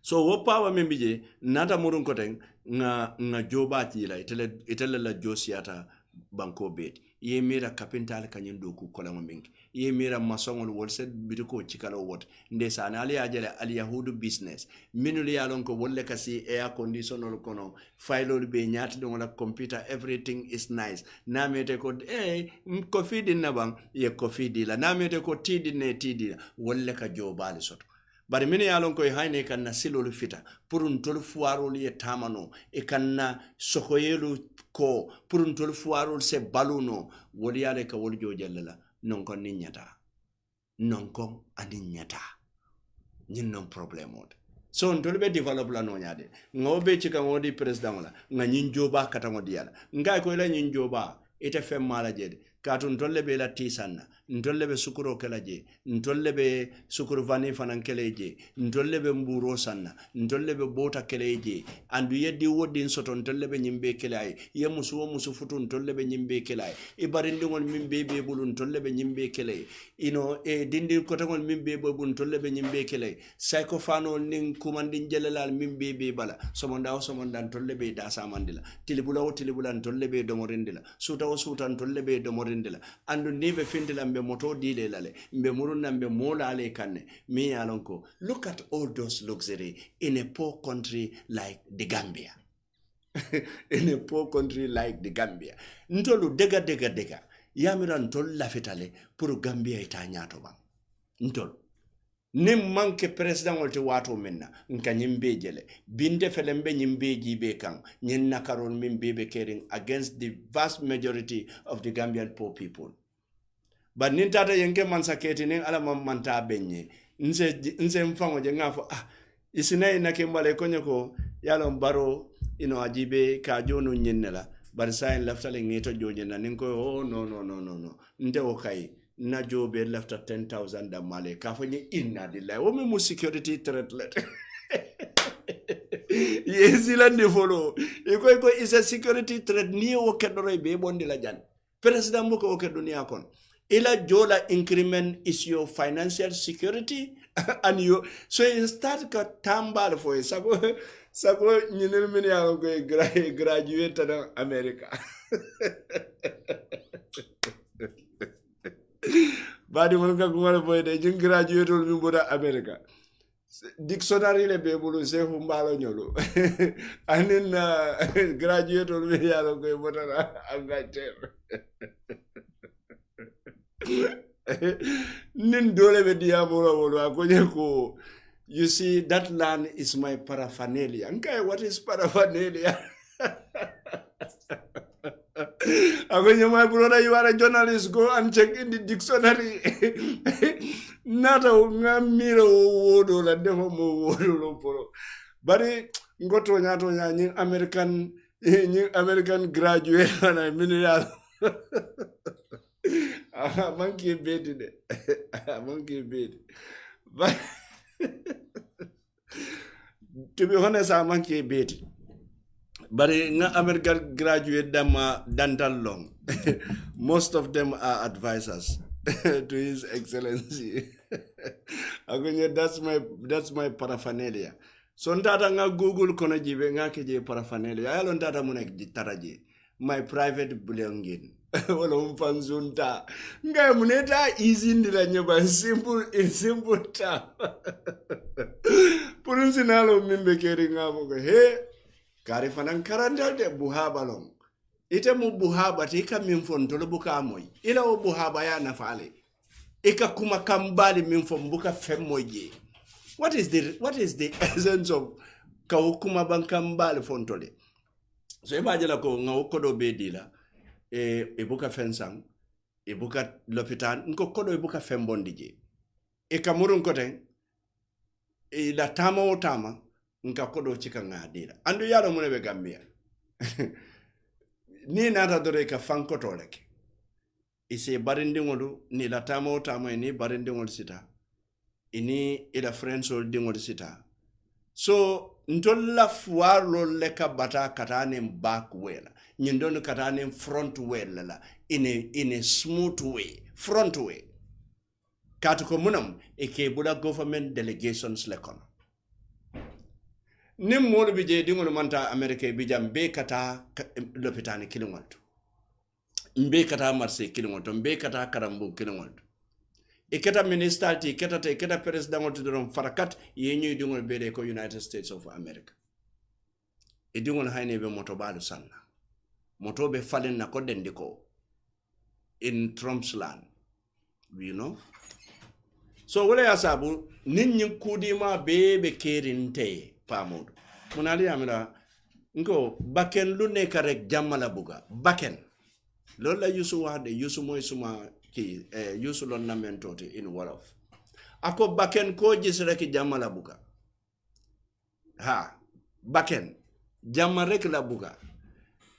so wo power membije nata murun koten nga jobati la itele la josiata banko bet ye mira capital kanyen doku kola mbingi ye mira masongol wolset bidiko chikalo wot ndesana ali ajele ali yahudu business minuli yalon ko wolle kasi air conditioner kono file be nyati don la computer everything is nice namete ko coffee din nabang ye coffee dila namete ko tidi ne tidi wolle ka jobali soto bari mini yalon ko hayne kan na silolu fita purun tol fuarol ye tamano e kan na sokoyelu ko purun tol fuarol se baluno woli yale ka wol jojalla non kon ni nyata non kon ani nyata nyin non problème od so on tolbe develop la no nyaade ngobe ci kan wodi president la nga nyin joba kata ngodi yala ngay ko la nyin joba ite fem mala jede katun tolle be la tisanna ntolle be sukuro kala je ntolle be sukuro vani fanan kele je ntolle be mburo sanna ntolle be bota kele je andu yeddi wodin soton ntolle be nyimbe kele ay ye musu futu ntolle be nyimbe kele ay e barindi ngol mimbe be bulu ntolle be nyimbe kele ino e dindi kota ngol mimbe be bulu ntolle be nyimbe kele psycho fano nin kumandi jelelal mimbe be bala somonda ntolle be da samandila tilibula ntolle be domorindila suta ntolle be domorindila andu nibe findila mbe moto dile lale mbe muruna mbe mola ale kanne mi alonko look at all those luxury in a poor country like the Gambia in a poor country like the Gambia ntolu dega yamira ntol lafetale pour Gambia ita nyato bang ntol nim manke president wolte wato menna nka nyimbe jele binde felembe nyimbe jibe kan nyen nakaron mimbe be caring against the vast majority of the Gambian poor people but nintata yenke mansaketi nin ala manta benye nse mfango je ngafo isina ina kembale konyo ko yalon baro ajibe ka jonu nyennela bar sain laftale ngito jojena nin ko no nte okay na jobe lafta 10,000 da male ka fanyi inna dillahi wo me security threat let yesilande follow iko is a security threat ni wo kedoro be bondi la jan president mo ko kedunia kon ila jola increment is your financial security and you so you start ka tambal for sako nyinel min ya ko graduate in America badi mon ka ko wala boy de jing graduate min boda America dictionary le be bulu se fu mbalo nyolo anin graduate min ya ko boda Angleterre nin dole be diamoro wolo akonye ko you see that land is my paraphernalia okay what is paraphernalia akonye my brother you are a journalist go and check in the dictionary nata ngamiro wodo la defo mo wodo lo poro bari ngoto nyato nyi American graduate na mineral monkey bed monkey bed but to be honest monkey bed but na American graduate dama dantal long most of them are advisors to His Excellency. That's my paraphernalia. So ntata nga Google kono jibe nga keje parafanele. Ayalo ntata muna taraje. My private belonging. Wala mfanzunta. Nga muneta easy ndila nyoba simple ta. Purunsi nalo mimbe keri nga moga. He. Kari fanan karanda de buhaba long. Ite mu buhaba tika mimfon tolo buka amoy. Ila o buhaba ya nafale. Ika kuma kambali mimfon buka femmoje. What is the essence of kawukuma bankambali fontole? So imagine ko nga kodo bedila ibuka fensang ibuka lopitan nko kodo ibuka fembondije e kamurun koten la tama o tama nka kodo chika ngadira andu yaro munebe Gambia ni nata dore ka fanko toleke ise barindi ngolu ni la tama o tama ni barindi ngol sita ini ila friendsol dingol sita so ntolla fuarlo leka bata katane back wheel nyindon katane front wheel la in a smooth way front way katu ko munam e ke buda government delegations lekon nim modu bi je dingol manta america bi jam be kata l'hôpital kilingol mbe kata marché kilingol mbe kata karambu kilingol iketa ministality keta president of the farakat yenyu dingol bede ko United States of America dingol hayne be moto balu sanna moto be falen na ko dendiko in Trump's land you know so wala yasabu ninyin kudi ma bebe kerinte pamodo munali amira ngo baken lu nek rek jamala buga baken lola yusu wade yusu moy suma ki yusu lon namentoti in wolof ako baken ko gis rek jamala buga ha baken jamma rek la buga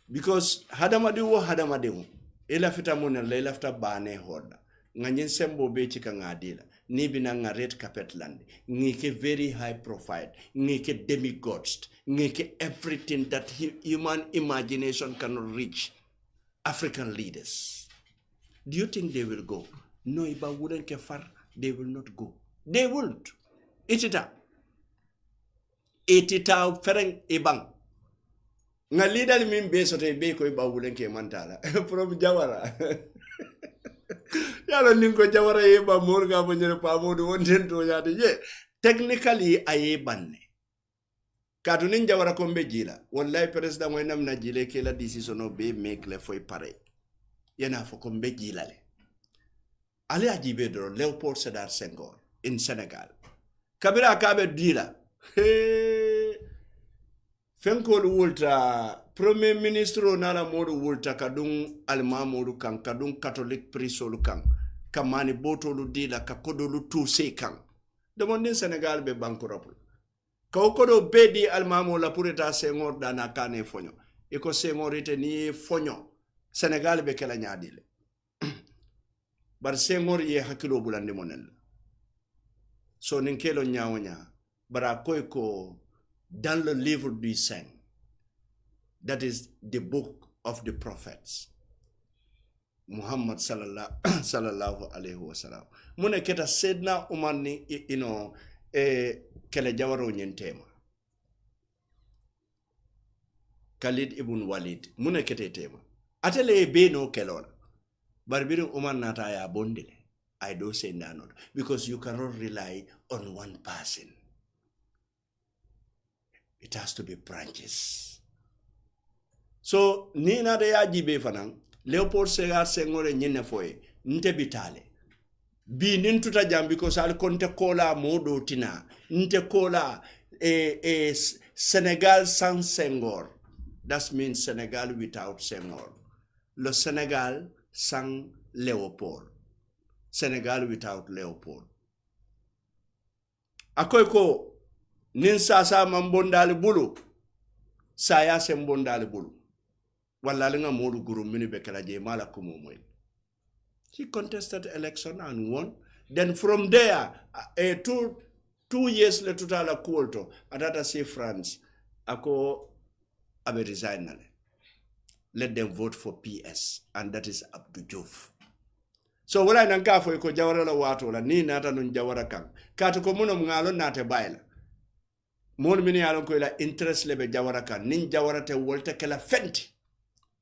because hadamadi wo ila fita monel la ila fita bane hoda nganyen sembo be ci ka ngadila ni bina nga red carpet land ngike very high profile ngike demigods ngike everything that human imagination cannot reach. African leaders, do you think they will go? No, iba wouldn't kefar, they will not go. They won't. Itita fereng ibang nga leader min be sote be ko iba wouldn't ke mantala from Jawara yalo ninko Jawara iba morga bonjere pa modu wonten to yaade ye technically aye banne Katunin Jawara kombe jila. Wallahi president wenam na jile ke la decision no be make le foi pare. Yana fo kombe jila le. Ale ajibe do Leopold Sedar Senghor in Senegal. Kabila akabe dila. Fenkol wulta premier ministro nana modu wulta kadung almamodu kan kadung catholic priestolu kan kamani botolu dila ka kodolu tuse kan. Demondin Senegal be bankruptcy. Kaukodo bedi almamo la purita Senghor dana kane fonyo. Iko Senghor ite ni fonyo. Senegal be kela nyadile. Bar Senghor ye hakilo bulandi monel. So ninkelo nyawonya. Bara koiko dans le livre du Saint. That is the book of the prophets. Muhammad sallallahu alaihi wasallam. Mune keta sedna umani kele Jawara nyentema Khalid ibn Walid muna kete tema atele be no kelona barbirin Umar nata ya bondile I do say nanot because you cannot rely on one person. It has to be branches. So ni na de ya jibe fanan Leopold Sedar Senghor nyene foye nte bitale bi nintuta jam because al konte kola modo tina nte kola Senegal sans Senghor. That means Senegal without Senghor. Le Senegal sans Leopold. Senegal without Leopold. Akoy ko nin sasa mambondali bulu saya sembondali bulu wala linga modu guru mini bekala je mala kumo moy. He contested election and won. Then from there, 2 years later, tutala kulto atata say France ako abe resign. Let them vote for PS, and that is Abdou Diouf. So wala nanka fo ko Jawara la wato la ni nata nun Jawara kan katu ko muno ngalo nate bayla mol min yalon ko ila interest lebe jawara kan nin jawara te wolta kala fenti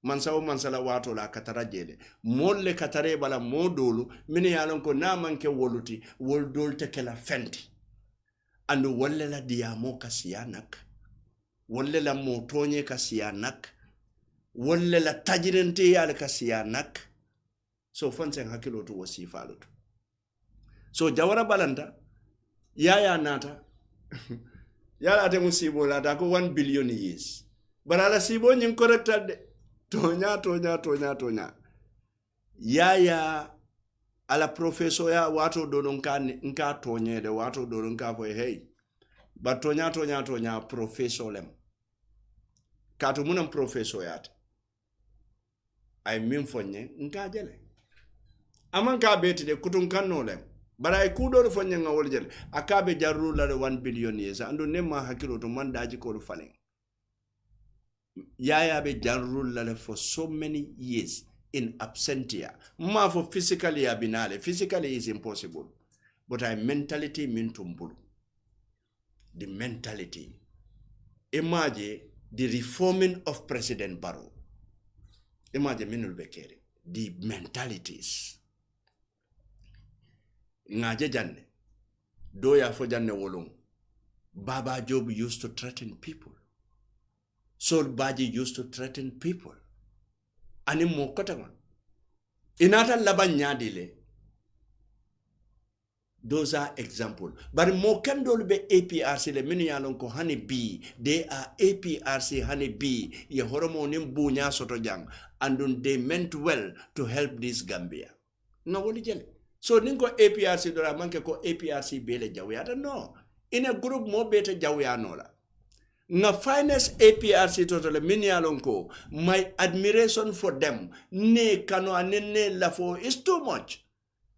mansawo mansala wato la katara jele mol le katare bala modolu min yalon ko na manke woluti wol dolte kala fenti andu wolle la diamo kasiyanak wolle la motonye kasiyanak wolle la tajirente yal kasiyanak so fonsen hakilo to wasifalo so jawara balanta yaya nata yala ate musibo la da ko 1 billion years barala sibo nyin corrected de tonya yaya ala professor ya wato donon kan nka tonye de wato donon ka fo hey ba tonya professor lem kato munam professor yat ay min fonye nka jele aman ka beti de kutun kanno lem bara ay kudo fo nyanga wol jel akabe jarru la 1 billion years ando nemma hakilo to man daji ko falen yaya be jarru la for so many years in absentia ma for physically abinale physically is impossible but I mentality min tumbulu the mentality imagine the reforming of President Barrow imagine minul bekere the mentalities ngaje janne doya fo janne wolong Baba Job used to threaten people Sol Baji used to threaten people ani mo kotama inata labanya dile those are example but mo kandol be APRC le mini yalon ko hani B they are APRC hani B ye horomo nim bunya soto jang and they meant well to help this Gambia no woli jele so ninko APRC do la manke ko APRC bele jawyata no in a group mo bete jawyano la na finest APRC total minialon ko my admiration for them ne kano anene lafo is too much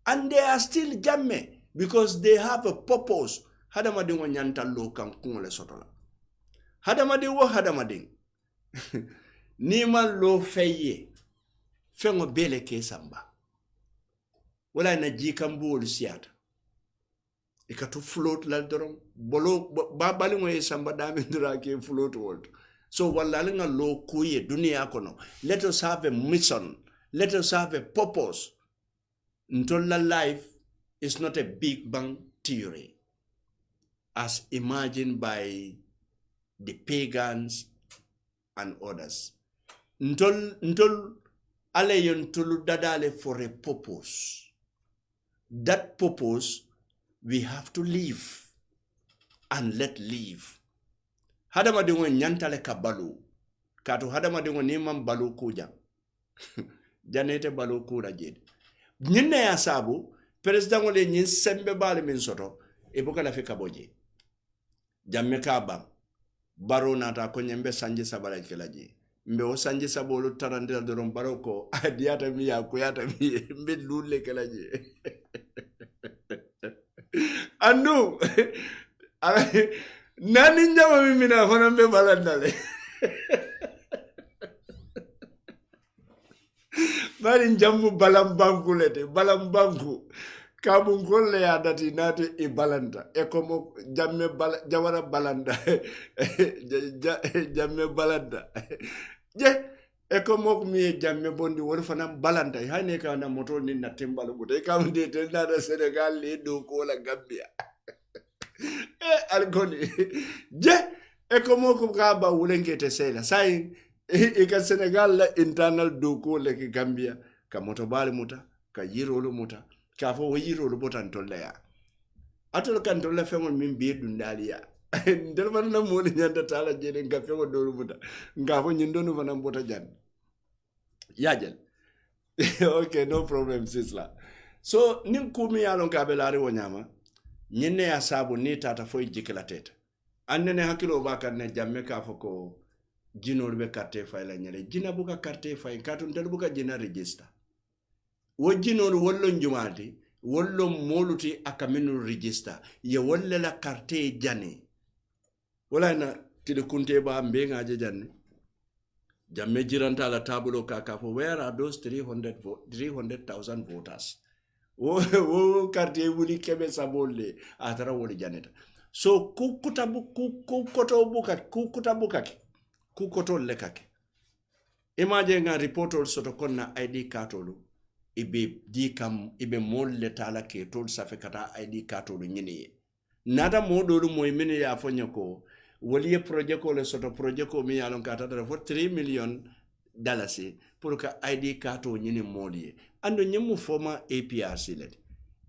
and they are still jamme because they have a purpose hadamadi ngo nyanta lo kan kungole sotola hadamadi ni man lo feye fengo bele ke samba wala na jikambu siata ikatu float la dorom bolo babali mo samba damindura ke float world so wala nga lo kuye dunia kono let us have a mission let us have a purpose ntolla life is not a big bang theory as imagined by the pagans and others ntol ale yon tulu dadale for a purpose that purpose we have to live and let live. Hadama dingo nyantale kabalu. Kato hadama dingo nimam balu kuja. Janete balu kuda jid. Nyine ya sabu, president wale nyin sembe bali minsoto, ibuka la fika boje. Jamme kaba, baro nata kwenye mbe sanji sabala kilaji. Mbe o sanji sabolu tarandila doron baroko, adiata miya kuyata miya, mbe lule kilaji. Anu nani njama mimi na fana mbe balandale bari njambu balambanku lete balambanku kabungolle ya dati nati i balanda e komo jamme jawara balanda jamme balanda je e komo mi jamme bondi wor fana balanda hayne ka na moto ni na timbalo bude kam de tel na Senegal le do ko la Gambia algoni je e komo ko ka ba wulengete sela sai e ka Senegal la internal do ko le ki Gambia ka moto bali muta ka yirolo muta ka fo yirolo botan tolla ya atol kan tolla fengol min bi dundali ya ndel man na mo ni nyanda tala jede nga fengol do muta nga fo nyindonu fana bota jan yajel okay no problem sisla so nin kumi yalon ka be lari wonyama nyenne ya sabu ni tata fo jikela teta annene hakilo bakan ne jamme ka fo ko jinol be carte fay la nyele jina buka carte fay katun del buka jina register wo jinol wollo njumati wollo moluti akaminu register ye wolle la carte jani wala na tide kunte ba mbenga je janne jamme jiranta la tabulo kaka fo where are those 300,000 voters wo carte wuli kebe sabolle atara woli janeta so ku koto bukake ku koto lekake imagine nga reportol soto konna ID katolu ibe di kam ibe molle tala ke tol safe kata ID katolu nyini nada modolu moy mini ya fonyo ko waliye projet ko le soto projet ko mi yalon kata da fo $3 million pour que ID kato nyini moliye ando nyemu forma APRC let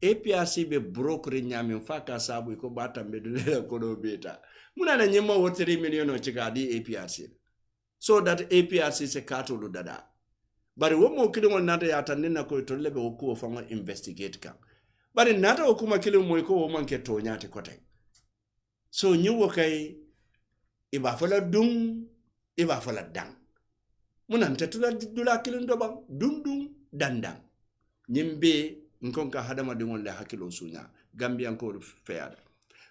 APRC be broker nyami faka sabu ko batambe dole ko do beta muna na nyema wo $3 million o chika di APRC so that APRC se kato lu dada bari wo mo kidimo nata ya tanina ko to lebe ko fanga investigate kan bari nata o kuma kilo mo ko wo manke to nyate kote so nyu kai iba fala dum iba fala dang muna ntetula dula kilin dobang dum dandang nyimbe nkonka hadama dingol le hakilo sunya Gambia ko feada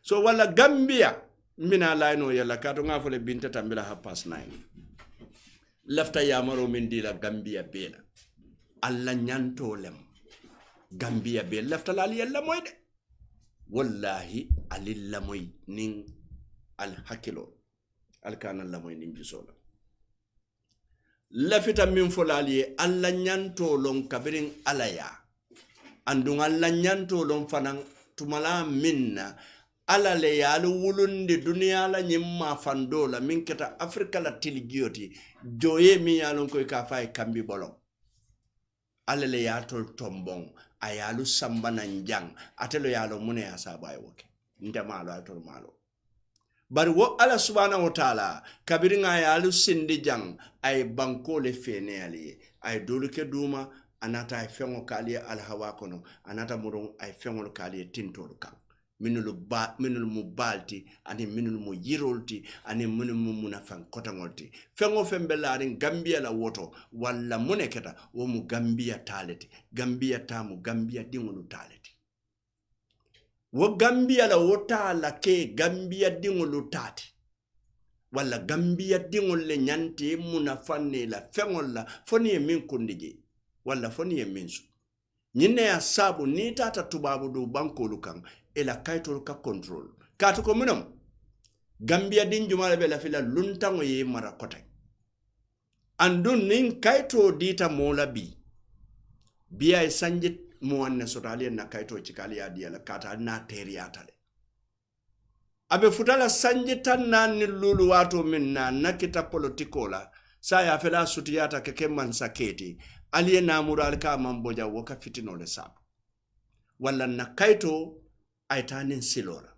so wala Gambia mina layno yalla kato ngafole binta tambila 9:30 lafta yamaro min dila Gambia bela alla nyanto lem Gambia be lafta lali yalla moyde wallahi alilla moy ning al hakilo al kana la moy ning bisola lafita min folali alla nyanto lon kabirin alaya andun alla nyanto lon fanan tumala minna ala le yalu wulundi dunia la nyimma fandola min keta Afrika la tilgioti joye mi yalon koy ka fay kambi bolon ala le yatol tombon ayalu sambana njang atelo yalo mune asaba woke ndamalo atol malo bari wo ala subhanahu wa ta'ala kabiringa yalu sindi jang ay banko le fene ali ay doluke duma anata ay fengo kali al hawa kono anata murun ay fengo kali tintol kan minul mubalti ani minul mu yirolti ani minul mu munafan kotangolti fengo fembelarin Gambia la woto walla muneketa wo mu Gambia taleti Gambia tamu Gambia dingulu taleti wo Gambia la wota la ke Gambia dingulu tati walla Gambia dingol le nyanti munafanne la fengol la foni min kundije walla foni minsu nyine ya sabu ni tata tubabu do banko lukan ela kaitol ka control katu ko munam Gambia din jumala be la fila luntango ye mara kotay andun nin kaito dita mola biya sanjit muwanne sotali na kaito chikali ya diala kata na teri atale abe futala sanjitan na ni lulu watu minna nakita politikola saya fela sutiyata keke mansaketi aliye na mural ka mamboja woka fitino le sabu wala na kaito aitanin silora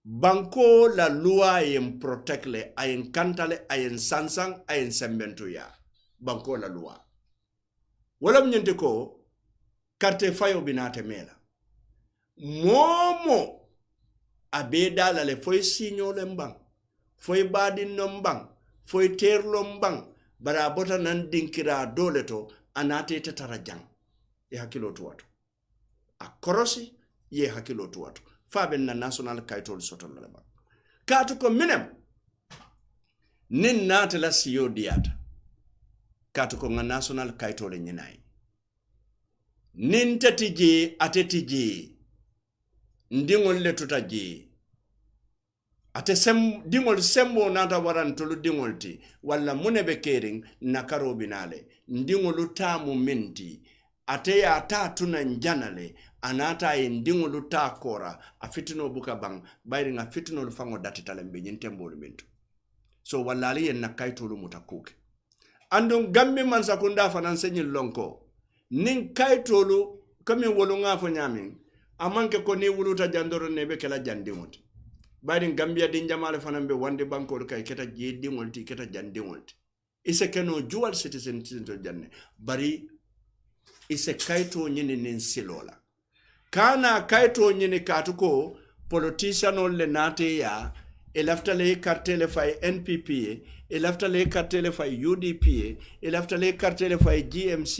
banko la loi yen protect le ayen kantale ayen sansang ayen sembentu ya banko la loi wala mnyente ko karte fayo binate mela momo abeda la le foy signo le mbang foy badin no mbang foy terlo mbang bara bota nan dinkira dole to anate tetara jang e hakilo to wato akorosi ye hakilo to wato faben na national kaitol soton la ba katu ko minem nin natala siyo diata katu ko nga national kaitol nyinai nin tatije atetije ndingol le tutaje ate dingol sembo nata waran tolu dingol ti walla munebe kering nakaro binale ndingolu tamu minti ate ya tatuna njanale anata ndingolu ta kora afitino buka bang bayri nga fitino lufango dati talembe nyintembolu mintu so wallali yen nakaitolu mutakuke andon gambe man sakunda fanansenyi lonko nin kaitolu kami wolunga fo nyamin amanke ko ni wuluta jandoro nebe kala jandingoti bayri Gambia din jamale fanambe wande banko kay keta jedingolti keta jandingolti ise keno dual citizen to janne bari ise kaito nyini nin silola kana kaito nyini katuko politician le nate ya elaftale kartele fay NPP elaftale kartele fay UDP elaftale kartele fay GMC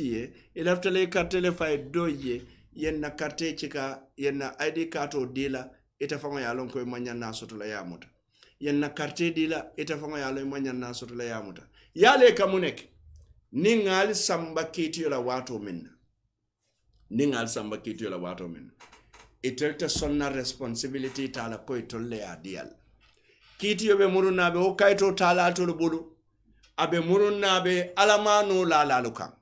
elaftale kartele fay doye yenna karte chika yenna ID kato dila itafanga yalon ko manyana sotula yamuta yenna karte dila itafanga yalon manyana sotula yamuta yale kamunek ningal samba kiti la wato minna ningal samba kiti la wato minna itelta sonna responsibility tala ko itolle adial kiti yobe murunabe o kayto tala to bulu abe murunabe alamano lalaluka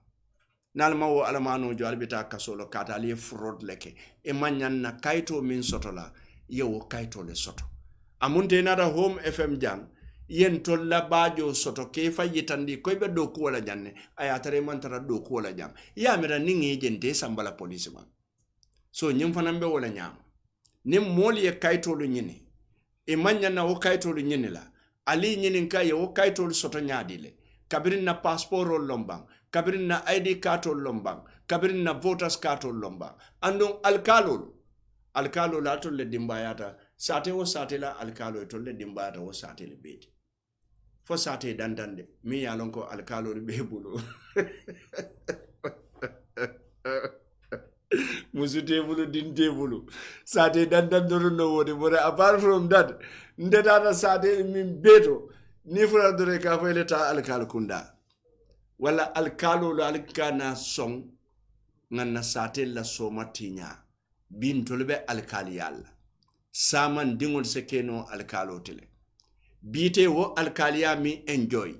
nalma wo alamano jo albita kasolo kata ali fraud leke e manyan na kayto min sotola yewo kayto le soto amunte nada home fm jang yen tolla bajo soto ke fayitandi ko be do ko wala janne ayatare man tara do ko wala jam ya mera ningi jente sambala police ma so nyim fanambe wala nyam nim moli e kayto lu nyini e manya na o kayto lu nyini la ali nyini kay o kayto lu soto nyaadile kabirin na passport o lombang kabirin na id card o lombang kabirin na voters card o lombang andon alkalo la to le dimbayata sate o sate la alkalo to le dimbayata o sate le beti fo sate dandande mi yalon ko alkalo be bulu musute bulu dinte bulu sate dandan do no wodi but apart from that ndeta sate min beto ni fura dore ka fo leta alkalo kunda wala alkalo la alkana song nganna sate la somatinya bin tolbe alkali yalla saman dingol sekeno alkalo tele bite wo alkaliya mi enjoy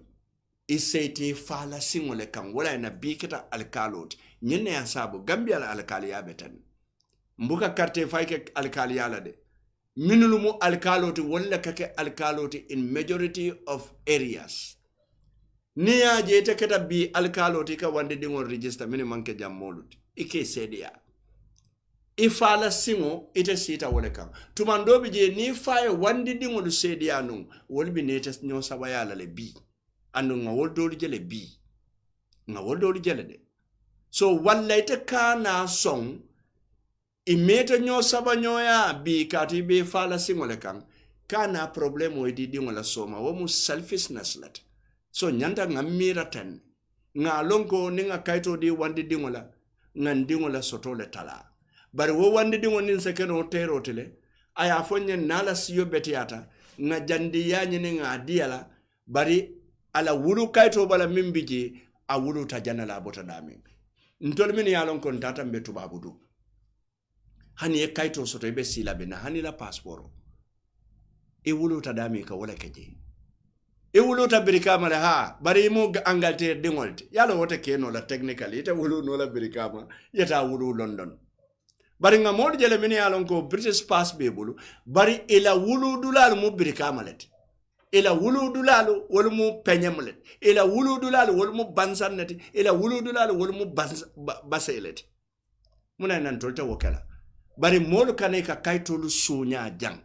iseti fala singole kan wala na bikita alkalot nyenne ya sabu gambia alkaliya betan mbuka carte fayke alkaliya la de minulumu alkalot wala kake alkalot in majority of areas niya jete keta bi alkalot ka wande dingol register mini manke jammolut ike sedia ifala singo ite sita wole kan tumandobi je ni faye wandi dingol sedia nun wolbi netes nyo sabayala le bi anu nga woldoli jele bi nga woldoli jele de so wallaite kana song imete nyo sabanyoya bi kati be fala singo le kan kana problemo edi dingola soma wo mu selfishness lat so nyanda nga miratan nga lonko ninga kaito di wandi dingola nga dingola soto le tala bari wo wandi dingo nin sekeno tero tele aya fonye nala siyo betiata nga jandi yanyi nga diala bari ala wulu kaito bala mimbiji a wulu tajana la bota dami ntol mini yalon kon tata mbetu babudu hani e kaito soto ibe sila bena hani la passport e wulu ta dami ka wala keje e wulu ta birikama la ha bari mu Angleterre dingolte yalo wote keno la technically ite wulu no la birikama yeta wulu London bari nga modi jele mini yalon ko British pass be bulu bari ila wulu dulal mu birikama lati ila wulu dulalu wol mu penyamlet ila wulu dulalu wol mu bansanati ila wulu dulalu wol mu baselati muna nan tolta wokala bari molu kane ka kaitolu sunya jang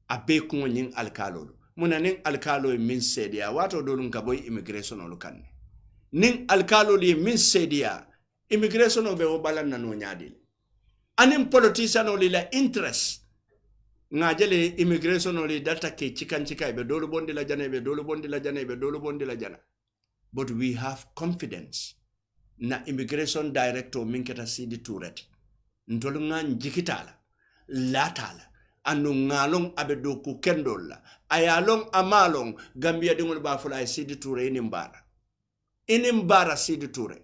abe ko nyin alkalolu muna nin alkalo min sedia wato dolun ka boy immigration olu kan nin alkalo li min sedia immigration obe o balan nanu nyaadil anin politician oli la interest ngajele immigration oli data ke chika be dolu bondi la jana be dolu bondi la jana be dolu bondi la jana but we have confidence na immigration director minketa sidi turet ntolu ngan jikitala latala anu ngalong abe doku kendola ayalong amalong gambia dingol ba fula sidi ture inimbara sidi ture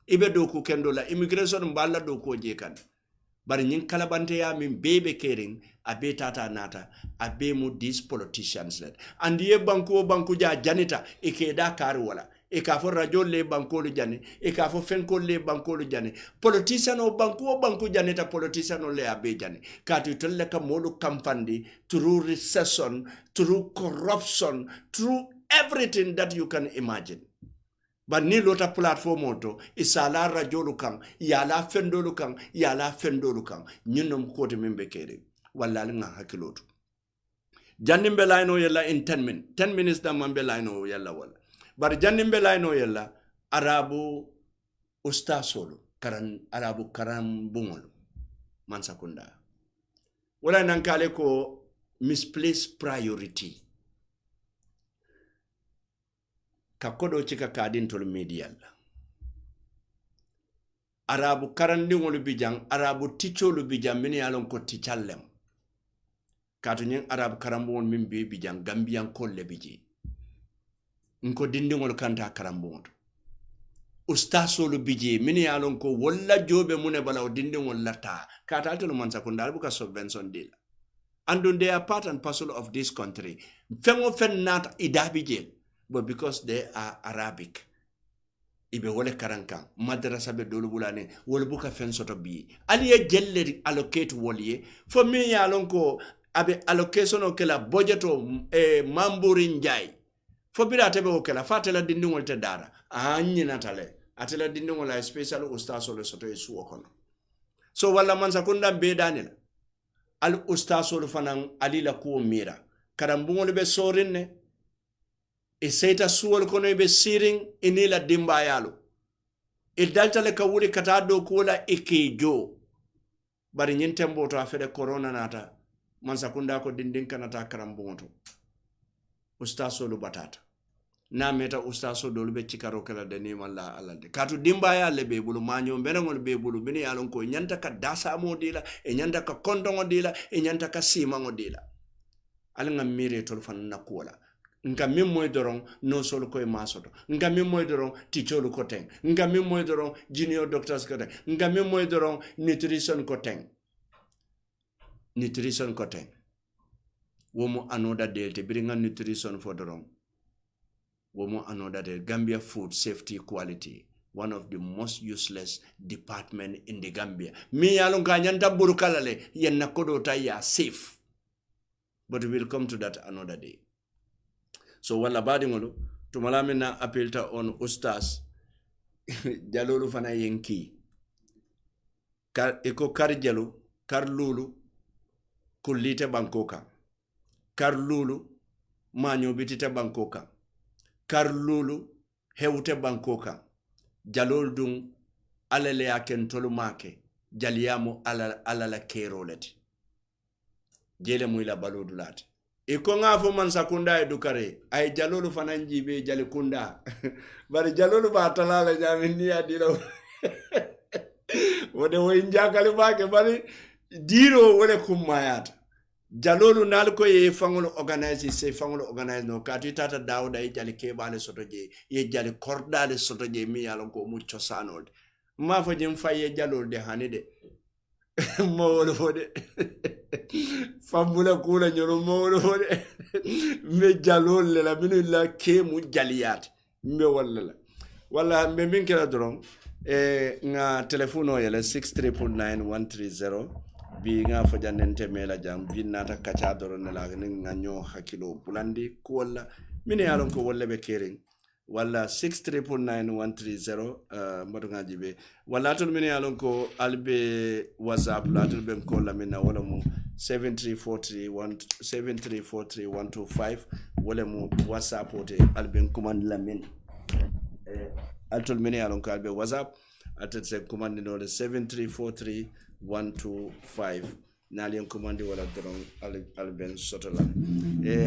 ibe doku kendola immigration mballa doko jekan bari nyin kalabante ya min bebe kering abe tata nata abe mu these politicians let and ye banku ja janita ikeda kar wala e ka fo radio le banko lu jani e ka fo fenko le banko lu jani politician o banku janita politician o le abe jani ka tu tolle ka modu kampandi through recession through corruption through everything that you can imagine. But ni lota platform oto isala rajolu kang yala fendolu kang nyunom kote membe kere wala nga hakilotu jandimbe layno yella in 10 minutes 10 minutes da mambe layno yella wala bar jandimbe layno yella arabu ustasolo karan arabu karam bungolo mansakunda wala nankale ko misplaced priority kakodo chika kadin tol media la arabu karandi ngolu bijang arabu ticholu bijang mini alon ko tichallem katu nyen arabu karambo won min be bijang gambian kolle biji nko dindi ngol kanta karambo ustasolu bije min ya lon ko walla jobe mune bala o dindin walla ta kata to man sakunda buka subvention deal and they are part and parcel of this country fengo fen not idabije but because they are Arabic ibe wole karankan madrasa be dolu bulane wol buka fen soto bi ali ye jelle allocate wolye for me ya lon ko abe allocation o kala budget o mamburi njay fo bira tebe o kala fatela dindin wolte dara anyi natale atela dindin wala special ustaso le soto esu okono so wala man sakunda be danila al ustaso le fanan alila ko mira karambungol be sorinne e seita suwol kono be siring inila dimba yalo e daltale ka wuri kata do kola ekejo bari nyentembo to afede corona nata man sakunda ko dindin kanata karambungoto ustaso lu batata na meta ustaso dolu be cikaro kala dani malla alande katu dimba ya lebe bulu manyo benengol be bulu bini yalon ko nyanta ka dasa modila e nyanta ka kondongo dila e nyanta ka sima ngodila al ngam mire tol fan nakola nga min moy doron no solo koy masoto nga min moy doron ticholu ko ten nga min moy doron junior doctors ko ten nga min moy doron nutrition ko ten womo anoda delte bringa nutrition for doron womo anoda de Gambia food safety quality one of the most useless department in the Gambia mi yalon ka nyanta burukala le yenna kodo ta ya safe but we'll come to that another day. So wala badi ngolo tumala na apelta on ustaz jalolu fana yenki eko kar jalu kar lulu kullite bankoka kar lulu manyo bitite bankoka kar lulu hewte bankoka jalol dun alale yaken tolu make jaliyamo alala keroleti jele muila balodulati iko ngafo man sakunda edukare ay jalolu fananji be jale kunda bari jalolu ba talala jamini adiro wode wo injakale bake bari diro wole kumayata jalolu nal ko ye fangolo organize se fangolo organize no kati tata dawda e jale kebale soto je ye jale kordale soto je mi yalon ko mu ciosanol ma fa jëm faye jalol de hanide mawolo fode fambula kula nyoro mawolo fode me jalol le la minu la ke mu jaliyat me wala me min kala dron nga telefono yele 6399130 bi nga fajanente mela jam binata kacha doron la nga nyo hakilo bulandi ko wala mine yalon ko wolle be kering wala 6399130 mbodo nga jibe wala tol mine yalon ko albe whatsapp la tol ben ko la mina wala mu 7343125 wala mu whatsapp ote albe command la min altol mine yalon ko albe whatsapp atet se command no 7343125 nalien command wala dron alben sotola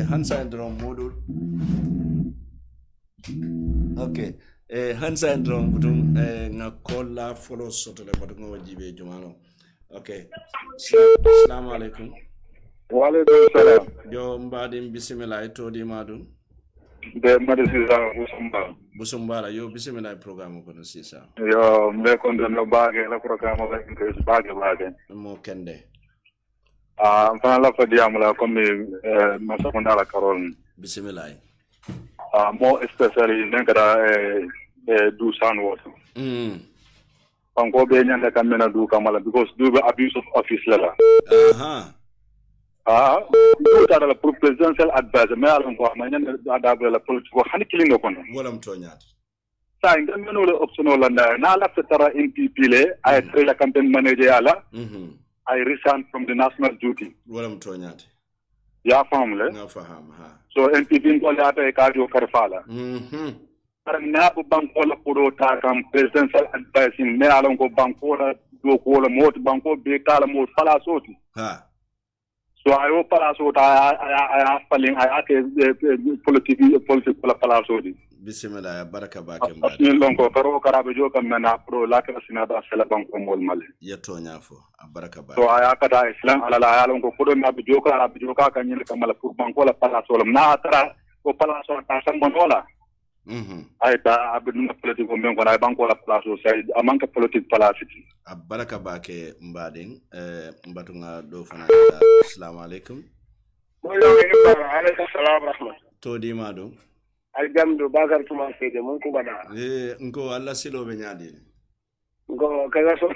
hansa dron modul okay hansa dron budum nga kolla follow sotola badum wajibe jumano okay assalamu alaikum wa alaikum salam yo mbadi bismillah to di madum de madisisa busumbala yo bismillah programme ko no sisa yo me kon do no baage la programme ba ko baage mo kende fa la fa diamla comme ma sakunda la carol bismillah mo especially nenkada do sound water ko be nyanda kamena do kamala because do abuse of office la tara la presidential advisor me alon ko ma nyanda adable la political hani kilingo kono wala mtonyata sa ngam le option la na la tara NPP le ay la campaign manager ala I resign from the national duty wala mtonyata ya famle na faham ha so NPP ko la ta ka jo karfala na bu banko la puro ta kam presidential advisor me alon ko banko la do ko la mot banko be kala mot fala soti ha so ayo para so ta I falling I political para so di bismillah baraka bake mbaa ni lonko karo karabe jo kam na pro la ka sinada sala banko mol male yeto nyafo baraka bake so aya kata islam ala la lonko ko do na bi jo ka kan ni kamala pour banko la para so na tara ko para so ta sambonola ay ta abduna politique ko men ko na banko la place o say amanka politique place baraka bake mbading mbatunga do fana assalamu alaikum alaikum salam rahmat to di mado algamdo bakar tuma sede mun ko bada nko alla silo be nyaadi ngo kaga so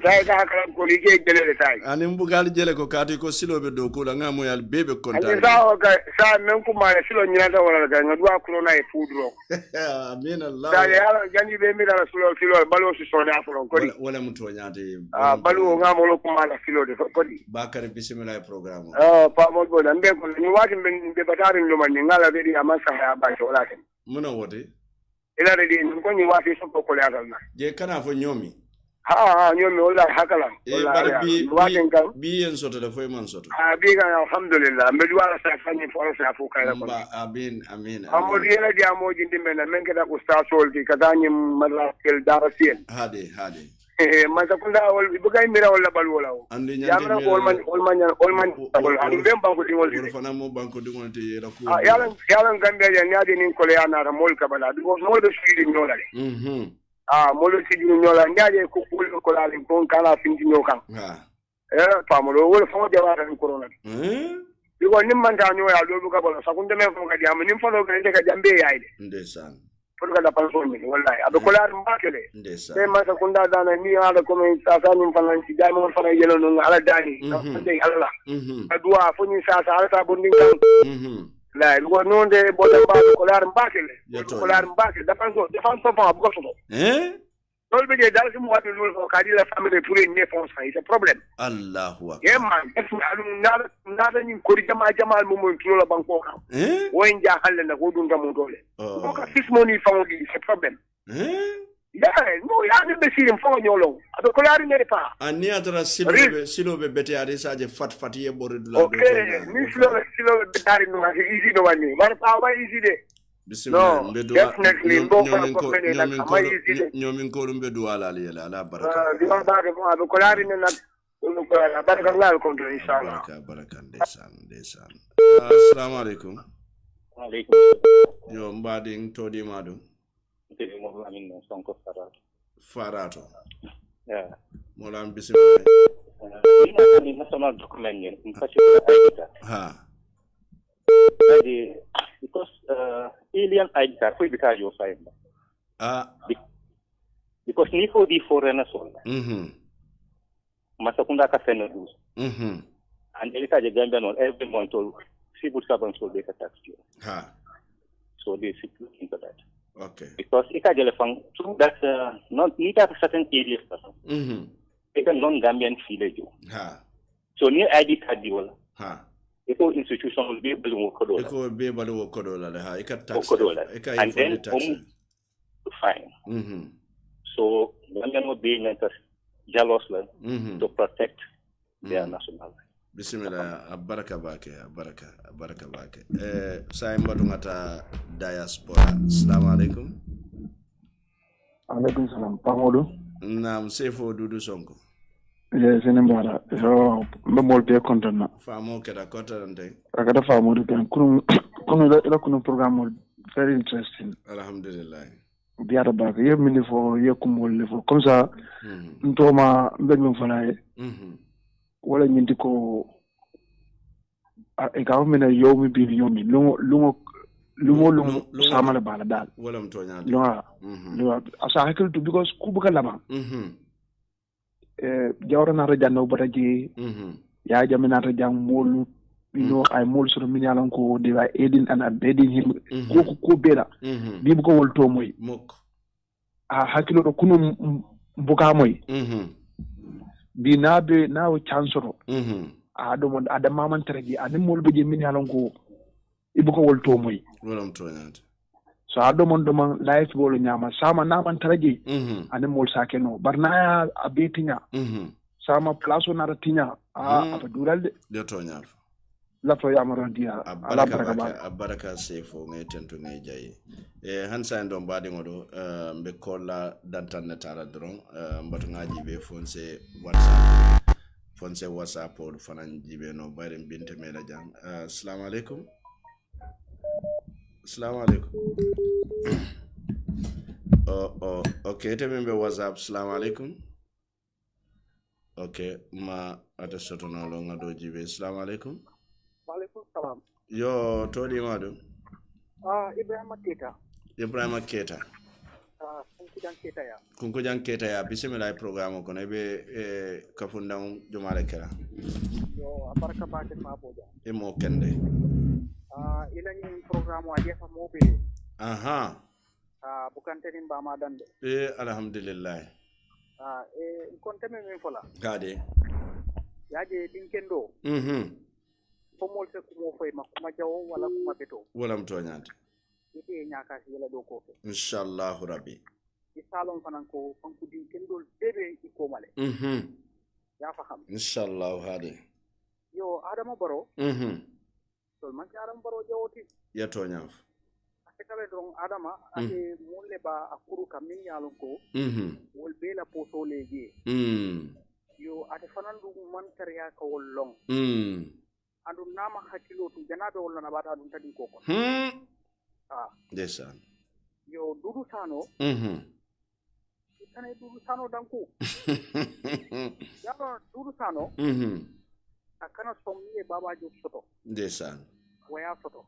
tay ka kala ko liggey jele tay ani mbugal jele ko kati ko silo be do ko la ngamo yal bebe konta ani sa men ko ma silo nyata wala ga ngadu akro na e fudro amin allah sa ya jangi be mi dara silo balo si sone afro ko di wala muto nyaade balu ngamo lo ko mala silo de ko di bakar bismillah programme pa mo bo ndbe ko ni wati be batari lo man ngala be di amasa ya ba to la ten muna wote ila de ni ko ni wati so ko le agal na je kana fo nyomi nyomi wala hakala wala bi en soto da foy man soto bi ga alhamdulillah mbe wala sa fani fo sa fu kayra ko amin amodi yela di amoji ndimbe na men kada ko sta solti kada ni mala kel darasien hade man sa kunda wol bugay mira wala bal wala andi yamra ko olman andi bem banko dingol wol fana mo banko dingol te yela ko yalan gambe ya nyaade nin ko le yana mol kabala do mol do sidi nyola de molo sidi nyola nyaade ko ko la len kon kala finti nyokan pamolo wol fo de wala ko corona digo nim man ta nyoya do ka bolo sakunde men fo ka diam nim fo do ka jambe yaide ndesan pour que la pension mi wallahi abe ko la mbakele ndesan e ma sakunda dana ni ala ko men sa ni fanan ci dai mo fana yelo no ala dani de Allah adua fo ni sa ala ta bondin kan la ko non de boda ba ko la mbakele ko la mbakele da pension pa bu ko so tol be dal ci mo wadu lol ko kadi la famille pour une réponse c'est problème Allahu akbar man efu alu nada ni ko jamal mo mon tulo la banko kam woy nja halle na ko dun tam dole ko ka fis moni fawdi c'est problème no ya ni be sirim faw nyolo abe ko lari ne pa ani adra silobe bete ari saje fat ye boridula okay ni silobe betari no ase easy no wani bar pa wa easy de bismillah mbedu definitely nyomin ko lumbe duwala ala baraka di ba de mo abe ko lari ne na ko la baraka Allah ko do inshallah baraka ndesan assalamu alaikum alaikum yo mbadi todi madu mo amin sonko farato yeah molam bismillah ni national document ni particular ID because alien ID card for because you find because ni for the foreigner soul masakunda ka fenno dus and elita je gambia non every month to civil servants will be taxed you so they should look into that. Okay. Because ika jelefang true that not need a certain areas person. Ika non-Gambian village. So near ID card wala. Iko institution will be able to work dola. Iko be able to work dola ha. Ika tax. And then fine. So Gambian will be jealous to protect their national. Bismillah baraka bake. Sai mbadu ngata diaspora. Assalamu alaikum. Alaikum salam. Pamodu. Naam sefo dudu sonko. Senembara. So mbol be kontana. Famo keda kontante. Akada famo du kan kunu la kunu programme very interesting. Alhamdulillah. Biara bake ye minifo ye kumol le fo comme ça ntoma mbegum fanaye. Wala nyindi ko ikaw mena yomi bi yomi lungo samala bala dal wala mtonya lo asa hakil to because ku buka lama jawra na ra janno bataji ya jamina ta jang molu ay mol so min yalan ko de wa edin an abedin him ko bela bi bu ko wol to moy mok hakilo do kunu buka moy bi nawo chansoro adomon adama man teregi anim molbe je min halon ko ibuko wolto moy wolam toñante so adomon doma life bolo nyama sama naman teregi anim mol sakeno barna abetinya sama place na ratinya apa duralde de toñal la to yamaro dia ala baraka sefo ngay tentu ngay jayi hansa ndom badi ngodo mbe kolla dantan netala dron mbatu ngaji be fonse whatsapp or fanan jibe no bare binte mela jang assalamu alaikum assalamu alaikum okay tembe whatsapp assalamu alaikum okay ma ata soto no lo ngado jibe assalamu alaikum wa alaikum salam yo todi madu Ibrahima Keita Kunkujan Keita ya bismillah programme ko nebe kafunda jumale kala yo abaraka baake ma boja e mo kende ila ni programme wa defa mobe aha bukante ni mbama dande alhamdulillah konte men fola gade yaje dinkendo ko mol se ko mo fay makuma jawo wala kuma beto wala mtonyante ite nyaka yela do ko inshallah rabbi isalon fanan ko fanku dinkendo bebe iko male ya faham inshallah hade yo adama baro to man adama baro jawoti ya tonyaf akale don adama ate mulle ba akuru kamin yalon ko wol bela poto leje yo ate fanan du man tariya ko wol long andu nama hakilo tu janabe wol na bata dum tadi ko desan yo dudu sano kana dudu sano danku ya dudu sano akana sommiye baba jo soto desan waya soto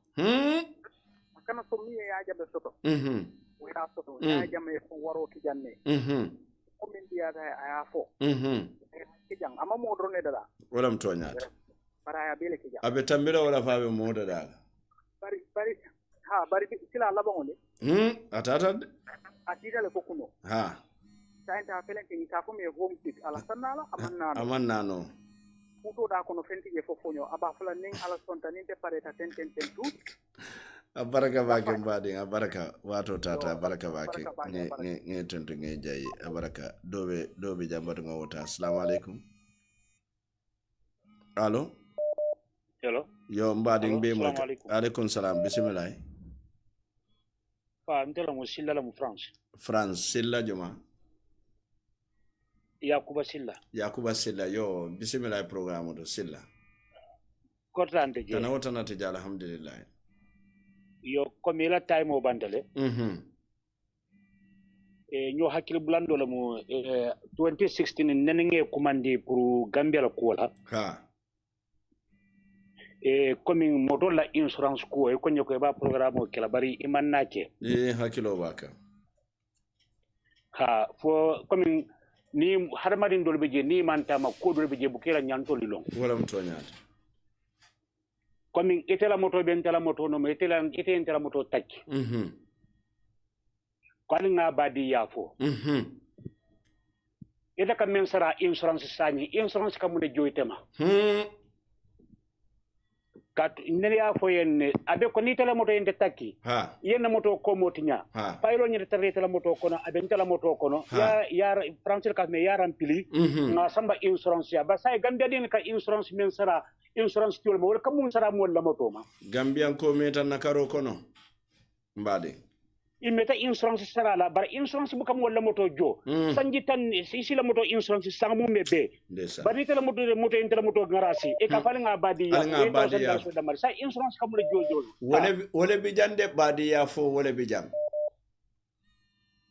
akana sommiye ya jabe soto waya soto ya jame ko waro ki janne ko min biya ga aya fo ki jang ama mo drone dada wala mtonyata para ya bele ki jang abe tambira wala faabe mo dada bari bari sila labango ne atata atira le kokuno sainta felente ni ta ko me home kit ala sanala amanna no uto da kono fenti je fofonyo aba fula ning ala sonta ninte pareta ten tu abaraka bake mbadi abaraka wato tata abaraka bake nge tonto nge jayi abaraka dobe jambatu ngota assalamu alaikum allo yo mbadi ngbe mo alaikum salam bismillah ntela mo silla la mu France silla juma Yakuba Silla yo bismillah programme do Silla kortante je tana wotana te jala alhamdulillah yo comme la time o bandale ño hakkil blando la mo 2016 nenenge commandé pour Gambia la kola comme moto la insurance ko ko ñoko ba programme ko la bari imannaake hakkilo baka fo comme ni harmarin dolbe je ni mantama ko dolbe je bukela nyanto lilong wala mtonyata comme etela moto ben tela moto no etela moto takki ko nga badi yafo eda kam men sara insurance kam ne joytema kat nene ya fo yen abe ko ni tela moto yende takki yen moto ko motinya faylo ni tela moto kono abe tela moto kono ya franchir ka me yaram pili na samba insurance ya ba say gambia din ka insurance men sara insurance tiol mo ka mun sara mo la moto ma gambia ko meta nakaro kono mbade imeta insurance sara la bar insurance bu kam wala moto jo sanji tan si la moto insurance sang mu mebe bari tela moto intela moto garasi e ka fali nga badi ya so da mar sa insurance kam le jojo wala bi jande badi ya fo wala bi jam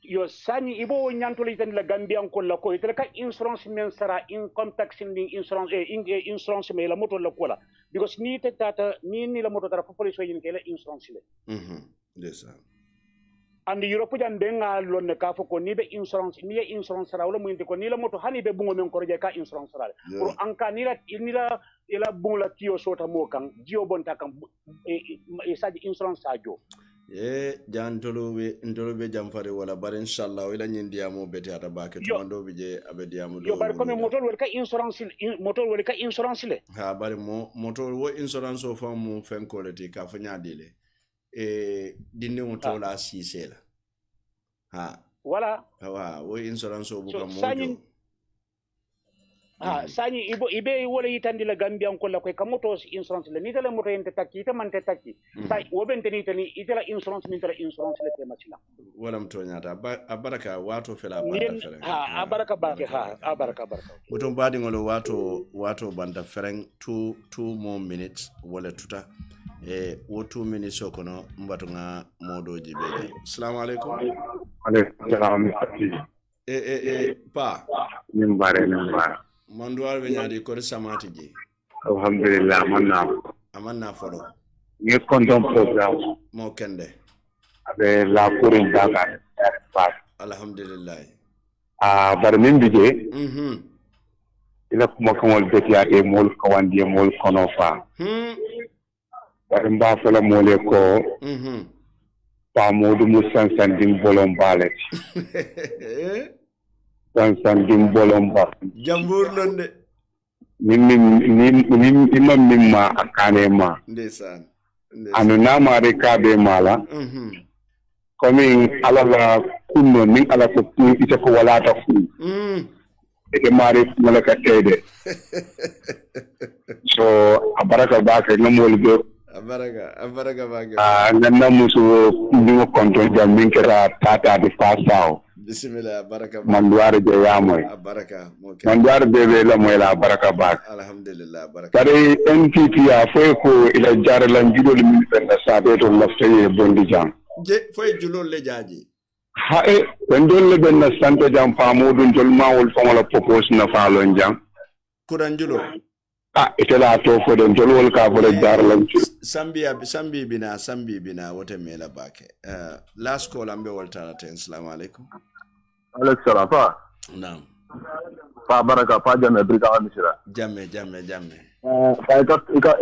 yo sani ibo nyanto le tan la gambian ko la ko itela ka insurance men sara income tax ni insurance insurance me la moto la ko la because ni tata ni la moto tara police yin ke la insurance le desa and Europe jan benga lonne ka foko ni be insurance ni insurance ra wala muinte ko ni la moto hani be bungo men ko je ka insurance ra pour anka ni la ila bungo la tiyo sota mo kan jio bonta kan e sa insurance sa jo jan ndolobe jam fare wala bar inshallah ila nyindiya mo beti ata bake to mando je abediya mo yo bar ko me moto wala ka insurance le bari moto wo insurance o fam mo fen ko le ti ka fa nyaadile dinne mo to la sisela wala wo insurance o buka mo sani ibe wala yitandi la gambian ko la ko kamoto insurance le ni tele moto ente takki ite man te takki sai wo bente ni tani itela insurance ni tele insurance le tema sila wala mto nyata abaraka wato fela abaraka bake abaraka buton badi ngolo wato banda fereng 2 more minutes wala tuta wo 2 minutes kono mbatu nga modoji be assalamu alaikum alaikum salam pa nimbare manduwar be nyaadi ko samati ji alhamdulillah amanna folo ni konton program mo kende abe la kurin daga alhamdulillah bar min bije ila kuma kamol betiate mol kawandi mol kono fa bar mba fala mole ko pa modu musan sandim bolom balet sandim bolom ba jambur londe imam mimma akane ma ndesan anu nama rekabe mala komi alala kunno min ala ko ita ko wala ta fu e mari malaka tede so abaraka baka ngamol go abaraka baka nanna musu ndimo konto jam min kera tata di fasao bismillah baraka manduare je yamoy baraka mo manduare bebe la moy la baraka baka alhamdulillah baraka tare NPP a foi ko ila jaralan jidol min fenda sabe to laftaye bondi jam je foi julol le jaaji ha ndol le ben santo jam famudun tol mawol famala propose na falon jam kuran julo itela to ko den tol wol ka fole jaralan sambi bina wote mela bake last call ambe woltana ten assalamu alaikum alaikum salam fa naam fa baraka fa jamme brika wa misira jamme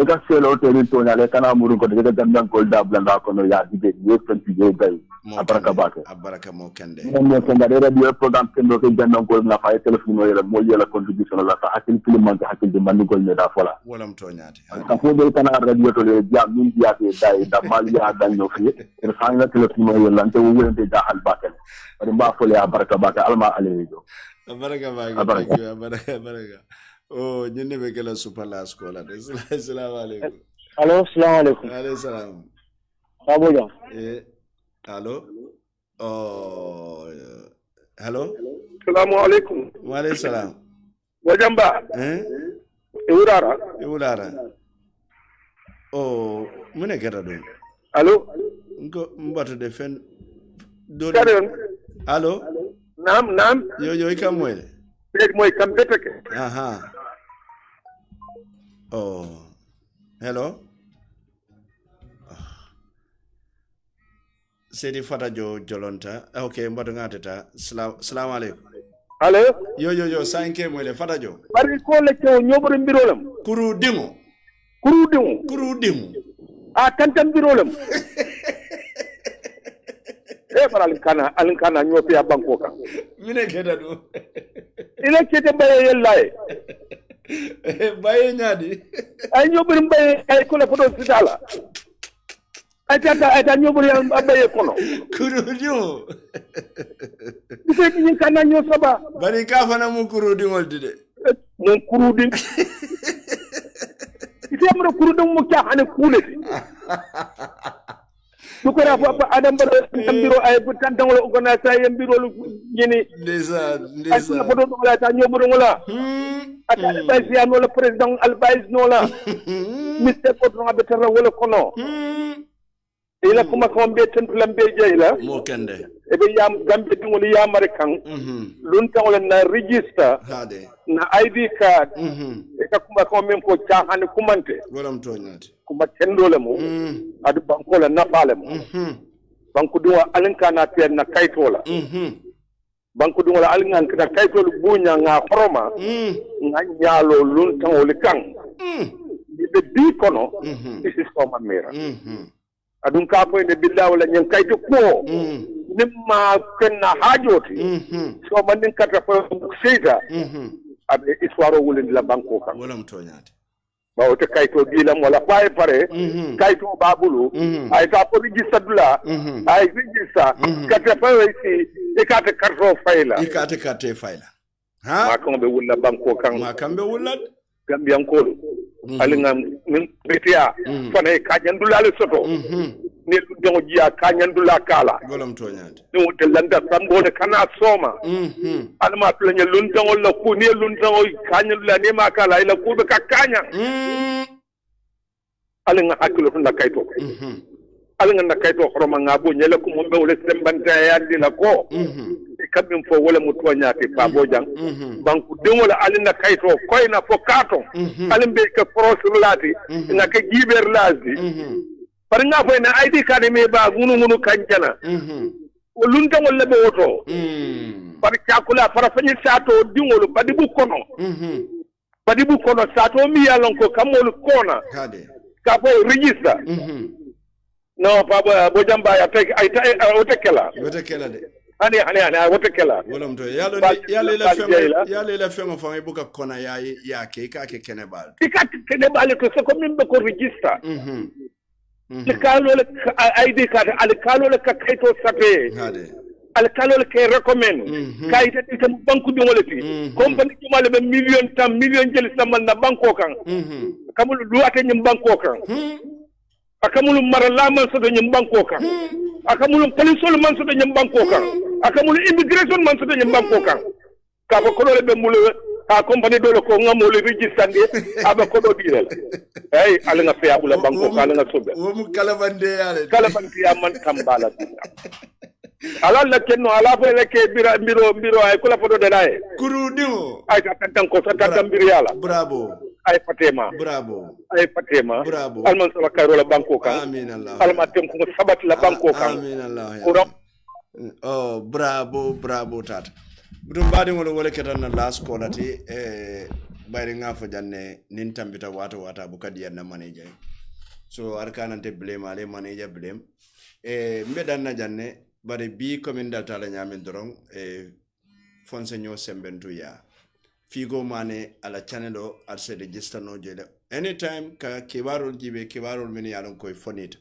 ika selo teri to nyale kana murun ko de gandan ko da blanda ko no ya dibe ye tanti ye gay abaraka mo kende mo ko ngade radio program kendo ke gandan ko na fa telephone no yela mo yela contribution la fa hakil kiliman ka hakil de man ko ne da fola wala mto nyaati ka fo de kana radio to le ja min ya te dai da mal ya dan no fi e fa na telephone no yela nte wo wente da hal bakel bari mba fole abaraka baka alma alejo abaraka baraka oh ñene be kala super last call assalamu alaikum allo assalamu alaikum alaykum salam saboja allo oh hello assalamu alaikum wa alaykum salam wajamba Eurara oh mune kera do allo ngo mbato de fen do allo nam yo ikam moy kam beteke aha oh hello Sedi Fata Jolonta okay mbato ngateta assalamu alaikum allo yo sanke moyle Fata Jo bari ko le ko nyoboro mbirolam kuru dingo kantam mbirolam alinkana nyopi ya banko kan mine keda do ina kete baye yellaye baye nyadi ay nyobiri baye ay ko le fodo sidala ay ta nyobiri baye kono kurudio dite ni kana nyo saba bari ka fana mu kurudi moldi de mon kurudi ite amro kurudi mu kya hane kuleti dukora fa adam baro mbiro ay tantangol organisation mbiro ñini ndesa fodo do la ta ñoburo ngola ata albaisian wala president albais no la miste ko do ngabe terra wala kono ila kuma ko be tentulam be jeyla mo kende e be yam gambe dingol yamare kan lun tawla na register hade na ID card e ka kuma ko men ko chaahane kumante walam toñati kuma tendole mo adu banko la nafale mo banko duwa alinka na ter na kaitola banko duwa alinka na kaitolu bunya nga horoma nga nyalo lun tawli kan be bi kono this is for mamira adun ka ko inde billahi wala nyen kayto ko nimma kenna hajoti so man din kata ko seida abe iswaro wulin la banko kan wala mtonyati ba o te kayto bilam wala fay pare kayto babulu ay ta ko register dula ay register kata fay ci e kata karto fayla ha ma ko be wulla banko kan ma kambe wulla gambian ko alingam min betia fane kanyandula le soto ni dongo jiya kanyandula kala golam toñade ni wote landa sambole kana soma alma planya lundongo la ku ni lundongo kanyandula ni makala ila ku be kakanya alinga hakilo tun na kayto alinga na kayto xoroma ngabo nyele ko mo bewle sembanta yandi la ko kabim fo wala mutuwa nyaati pa bojang banku demola alina kayto koyna fo kato alimbe ke prosulati nga ke giber lazdi par nga fo na ID card me ba ngunu kanjana lunta wala be woto par kakula para fanyi sato dingolo badibu kono sato mi yalon ko kamol kona ka fo register no pa bojamba ya tek ay otekela de ani wotekela wolam to yalla la fengo fa buka kona ya ke ka ke kenebal to se ko min be ko register le kalo le ID card al kalo le ka kaito sape al kalo le ke recommend kaita ti banku bi ngolati company ki male be million jeli samal na banko kan kamul luate nyim banko kan akamulu marala man so do nyim banko kan akamulu police man so do nyim banko kan akamulu immigration man so do nyim banko kan ka ba ko le be mulu ha company do ko ngamolu register ndi aba ko do dire ay ala nga fiya bula banko ala nga sobe wo mu kalabande ya man kambala ala la kenno ala fo le ke biro ay kula fodo de lay kuru diwo ay tan ko sa tan biro yala bravo ay Fatema alman sala kayro la banko kan amin allah alma tem ko sabat la banko kan amin allah oh bravo tata budum badi ngolo wala ketan na last kolati bayri nga fo janne nin tambita wata bu kadi yanna manager so arkana te blame ale manager blame medan na janne bare bi commune dalta la nyamen dorong fonsenyo sembentu ya figo mane ala channelo al se register no jele anytime ka kibarol jibe kibarol min yalon koy fonita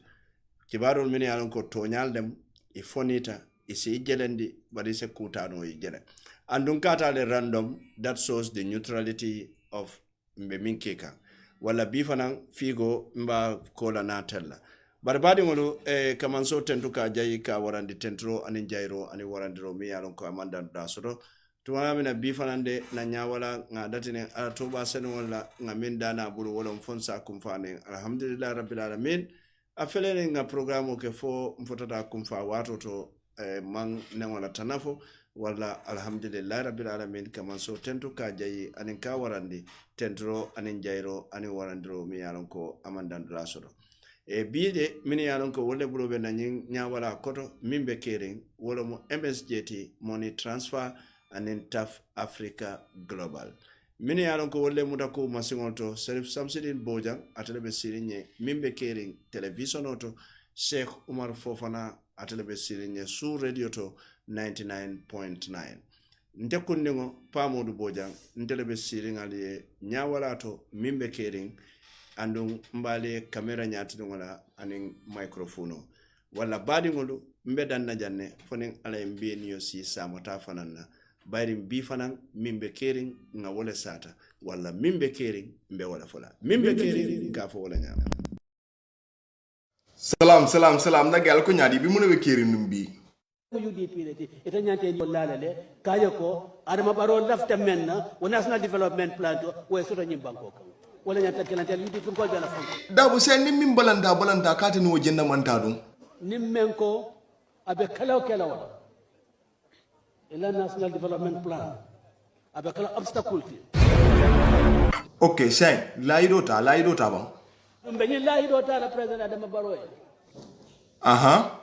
kibarol min yalon ko tonyal dem e fonita e se jelendi bari se kutano e jele andun kata le random that shows the neutrality of mbe minkeka wala bifanan figo mba kola natella barbadi ngolu kamanso tentuka jayi ka warandi tentro ani jairo ani warandiro mi yalon ko amanda dasoro tuwa mina bifanande na nyawala nga datine atuba senu wala nga minda na bulu wala mfonsa kumfane alhamdulillah rabbil alamin afele nga programu ke fo mfotata kumfa watu to mang ne wala tanafo wala alhamdulillah rabbil alamin kamanso tentuka jayi ani ka warandi tentro ani jairo ani warandiro mi yalon ko amanda dasoro biide mini yalon ko wolle bulobe na nyawala koto mimbe kering wala mo MSJT money transfer and TAF Africa Global. Mini yalon ko wolle mutako masingol to Serif Samsidin Bojang atelebe sirinye mimbe kering television auto Sheikh Umar Fofana atelebe sirinye su radio to 99.9. Ntekundingo Pamodu Bojang ntelebe siringali nyawala to mimbe kering andung mbale kamera nyatidungola aning microphone wala badingolu mbedan na janne fonen ala mbe niyo si samota fanana bayri bi fanan mimbe kering nga wala sata wala mimbe kering mbe wala fola mimbe kering ka fo wala nyama salam na gal ko nyaadi bi mun we kering numbi UDP leti eta nyante yo lalale kaye ko adama baro lafta menna wo national development plan to wo soto nyimbanko kan wala nyanta kelantel UDP ko jala fanko da bu sen nim balanda kata no jenna manta dum nimmen ko abe kala wala ila national development plan abe kala obstacle okay sen laido ta ba dumbe ni laido ta la president adama baro aha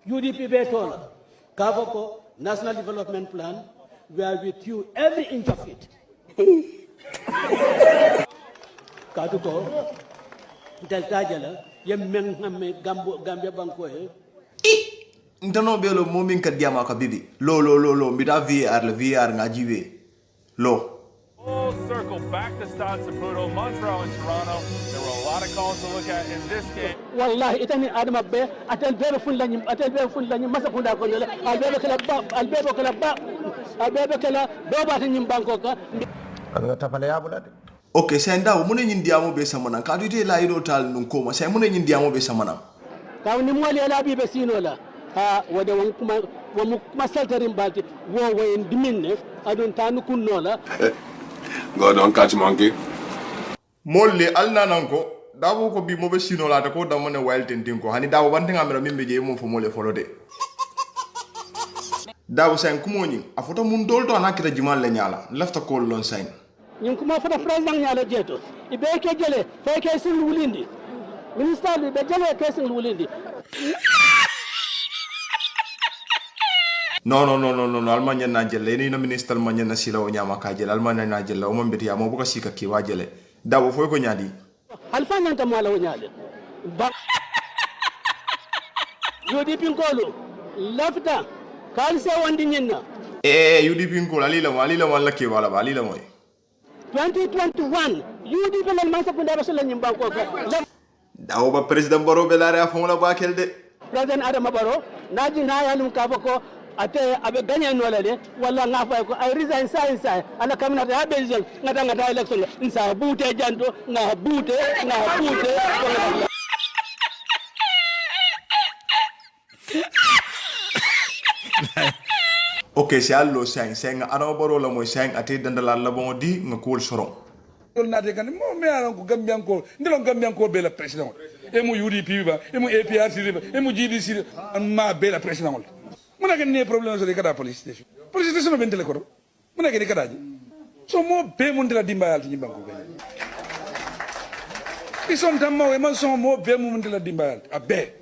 UDP betola kavoko national development plan we are with you every inch of it kaduko delta jala yemmen hamme gambia banko he ntano belo momin ka diama ka bibi lo mbida VR nga jiwe lo Full circle back to Stade Saputo, Montreal and Toronto. There were a lot of calls to look at in this game. Wallahi itani adama be atel be fun lañu masa kunda ko le albebe kala do ba tan nyim banko ka nga tapale ya bulade okay sen dawo mun ñin diamo be samana ka dite la yido tal nun ko ma sen mun ñin diamo be samana taw ni mo le la bi be sino la ha wada won kuma saltarim balti wo wayen diminne adon tanu kunno la God don't catch monkey molle alna nanko dabo ko bi mo be sino la ko da mo ne wild tin ko hani dabo bantinga mera mimbe je mo fo mo le folode dabo sen kumo nyi afoto mun dolto anakita jimal le nyala lafta ko lon sen ñin kuma fota président ñala jeeto ibe ke jele fe ke sin wulindi ministre be jele ke sin wulindi non almanya na jelle ni no ministre almanya na sila o nyama ka jelle almanya na jelle o mo mbeti ya mo buka sika ki wa jelle dabo foy ko nyaadi alfa nanta mala o nyaade ba yodi pinkolo lafta kalse wandi nyinna UDP ko alila wala ke wala ba alila moy 2021 UDP lal man sapunda rasul nyimba ko dawo ba president baro be laare afon la bakel de president adama baro naji na yalum ka ko ate abe gagné nola de wala nga fay ko ay resign sai ala kamna da belgium ngata election insa buute janto nga buute ok c'est allo sen adama baro la moy sen ate dandala la bon di nga ko soron don nate kan mo me alan ko gambianko ndilon gambianko be la president e mo UDP ba e mo APRC ba e mo GDC ma be la president muna ke ne problème so de kada police station no bentele ko muna ke de kada ji so mo be mun dila dimbayal ti banko be ison tamma e man so mo be mun dila dimbayal abe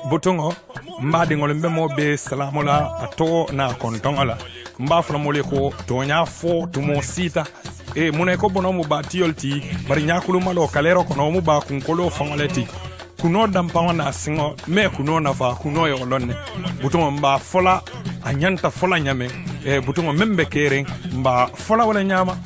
butongo mbadiŋol mbe mo be salamu la ato na kontoŋo la mba fula mole ko tonya fo tumo sita mune ko bono mu batiyol ti bari nyakulu malo kalero kono mu ba kunkolo fangoleti kuno dampaŋo na siŋo me kuno nafa kuno yo lonne butongo mba fola anyanta fola nyame butongo membe kering mba fola wala nyama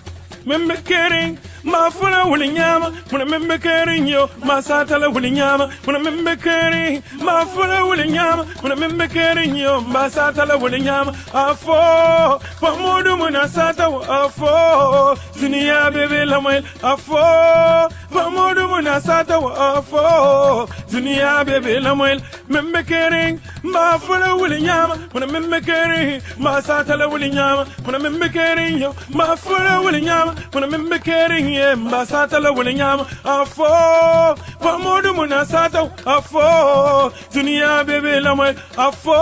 membe kering ma fola wuli nyama muna membe kering yo ma satala wuli nyama muna membe kering ma fola wuli nyama muna membe kering yo ma satala wuli nyama afo pamodu muna sata afo dunia bebe la moy afo pamodu muna sata afo dunia bebe la moy membe kering ma fola wuli nyama muna membe kering ma satala wuli nyama muna membe kering yo ma fola wuli nyama muna membe kering mbasata la wole nyama afo pamodu munasata afo dunia bebe la moy afo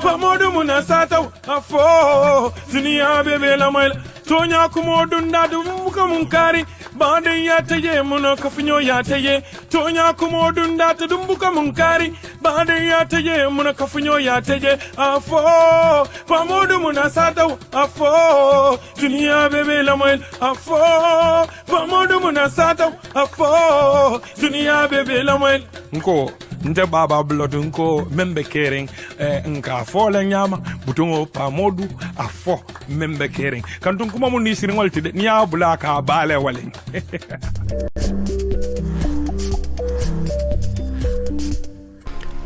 pamodu munasata afo dunia bebe la moy tonya kumo dunda dum munkari bande yataye muno kafinyo yataye tonya kumo dunda dum munkari bande yataye muno kafinyo yataye afo pamodu munasata afo dunia bebe la moy afo pamodu munasata afo dunia bebe la moy nko nte baba blood nko membe kering nka fole nyama butungo pamodu afo membe kering kantum kuma mun ni siringol tide ni abula ka bale wale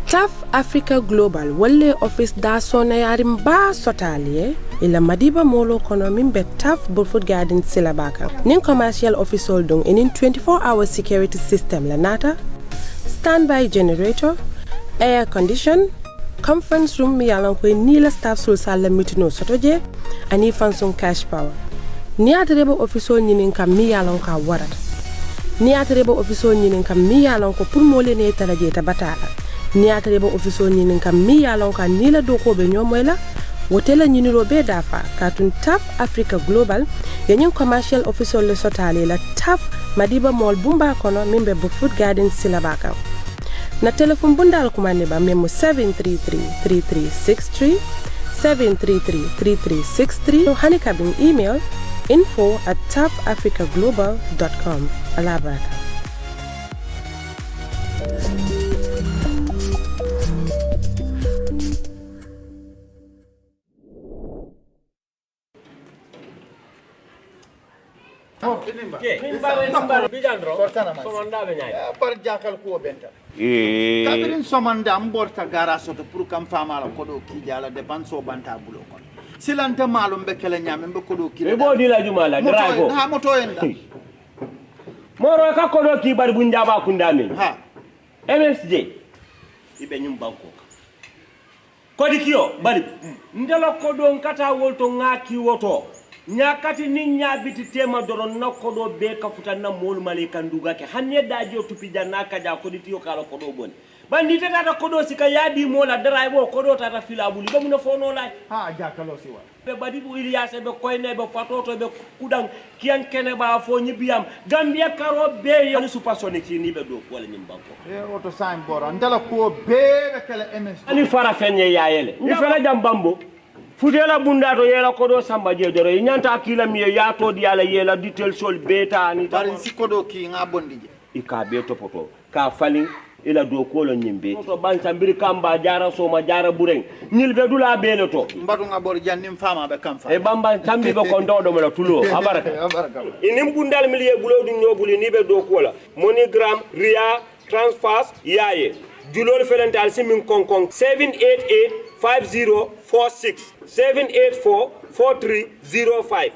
TAF Africa Global walle office da sona yarim ba sotalie ila madiba molo kono mimbe TAF Burfoot Garden silabaka nin commercial office holding in 24-hour security system la nata standby generator air condition conference room mi yalan ko ni la staff sul sala mitino sotoje ani fanson cash power ni atrebo office nyinin kam mi yalan ka warata ni atrebo office nyinin kam mi yalan ko pour mo lene taraje ta batala ni atrebo office nyinin kam mi yalan ka ni la doko be nyomoyla wotela nyiniro be dafa katun TAF Africa Global yanyin commercial officer le sotale la TAF madiba mall bumba kono mimbe Burfoot Garden silabaka na telefon bundal kumane ba memo 733-3363 733-3363 hani kabin email info@tafafricaglobal.com alabaraka kabirin somanda amborta gara soto pour kam famala kodo kijala depanso banta bulo kon silanta malum be kala nyame be kodo kila e bodi la jumala drive ha moto en da moro ka kodo ki bar bunjaba kundami ha MSJ ibe nyum banko kodi kiyo bari ndelo kodo kata wolto ngaki woto nyakati ni nyabiti tema doron na kodo be kafuta na mol malika nduga ke hanne dajo tupi janna ka ja kodi tiyo kala kodo bon bandi tata kodo sika yadi mola dara bo kodo tata filabuli ba muna fono la ha ja kalo siwa be badi bu iliyase be koyne be fatoto be kudang kian kene ba fo nyibiyam gambia karo be yo supersonic ni be do wala nyim banko oto sign boro ndala ko be be kala ms ani fara fenye yaayele ni fela jam bambo futela bundato yela kodo samba je doro nyanta akila mi yato di ala yela detail sol beta ni bari sikodo ki nga bondije ika be topoto ka falin ila do kolo nyimbe to bansa mbiri kamba jara soma jara bureng nyilbe dula bele to mbatu nga bor jannim fama be kam fa e bamba tambi be ko ndodo mala tulo abaraka inim bundal miliye bulodi nyobuli ni be do kola monogram ria transfers yaye julol felental simin konkon 788 5046 784 4305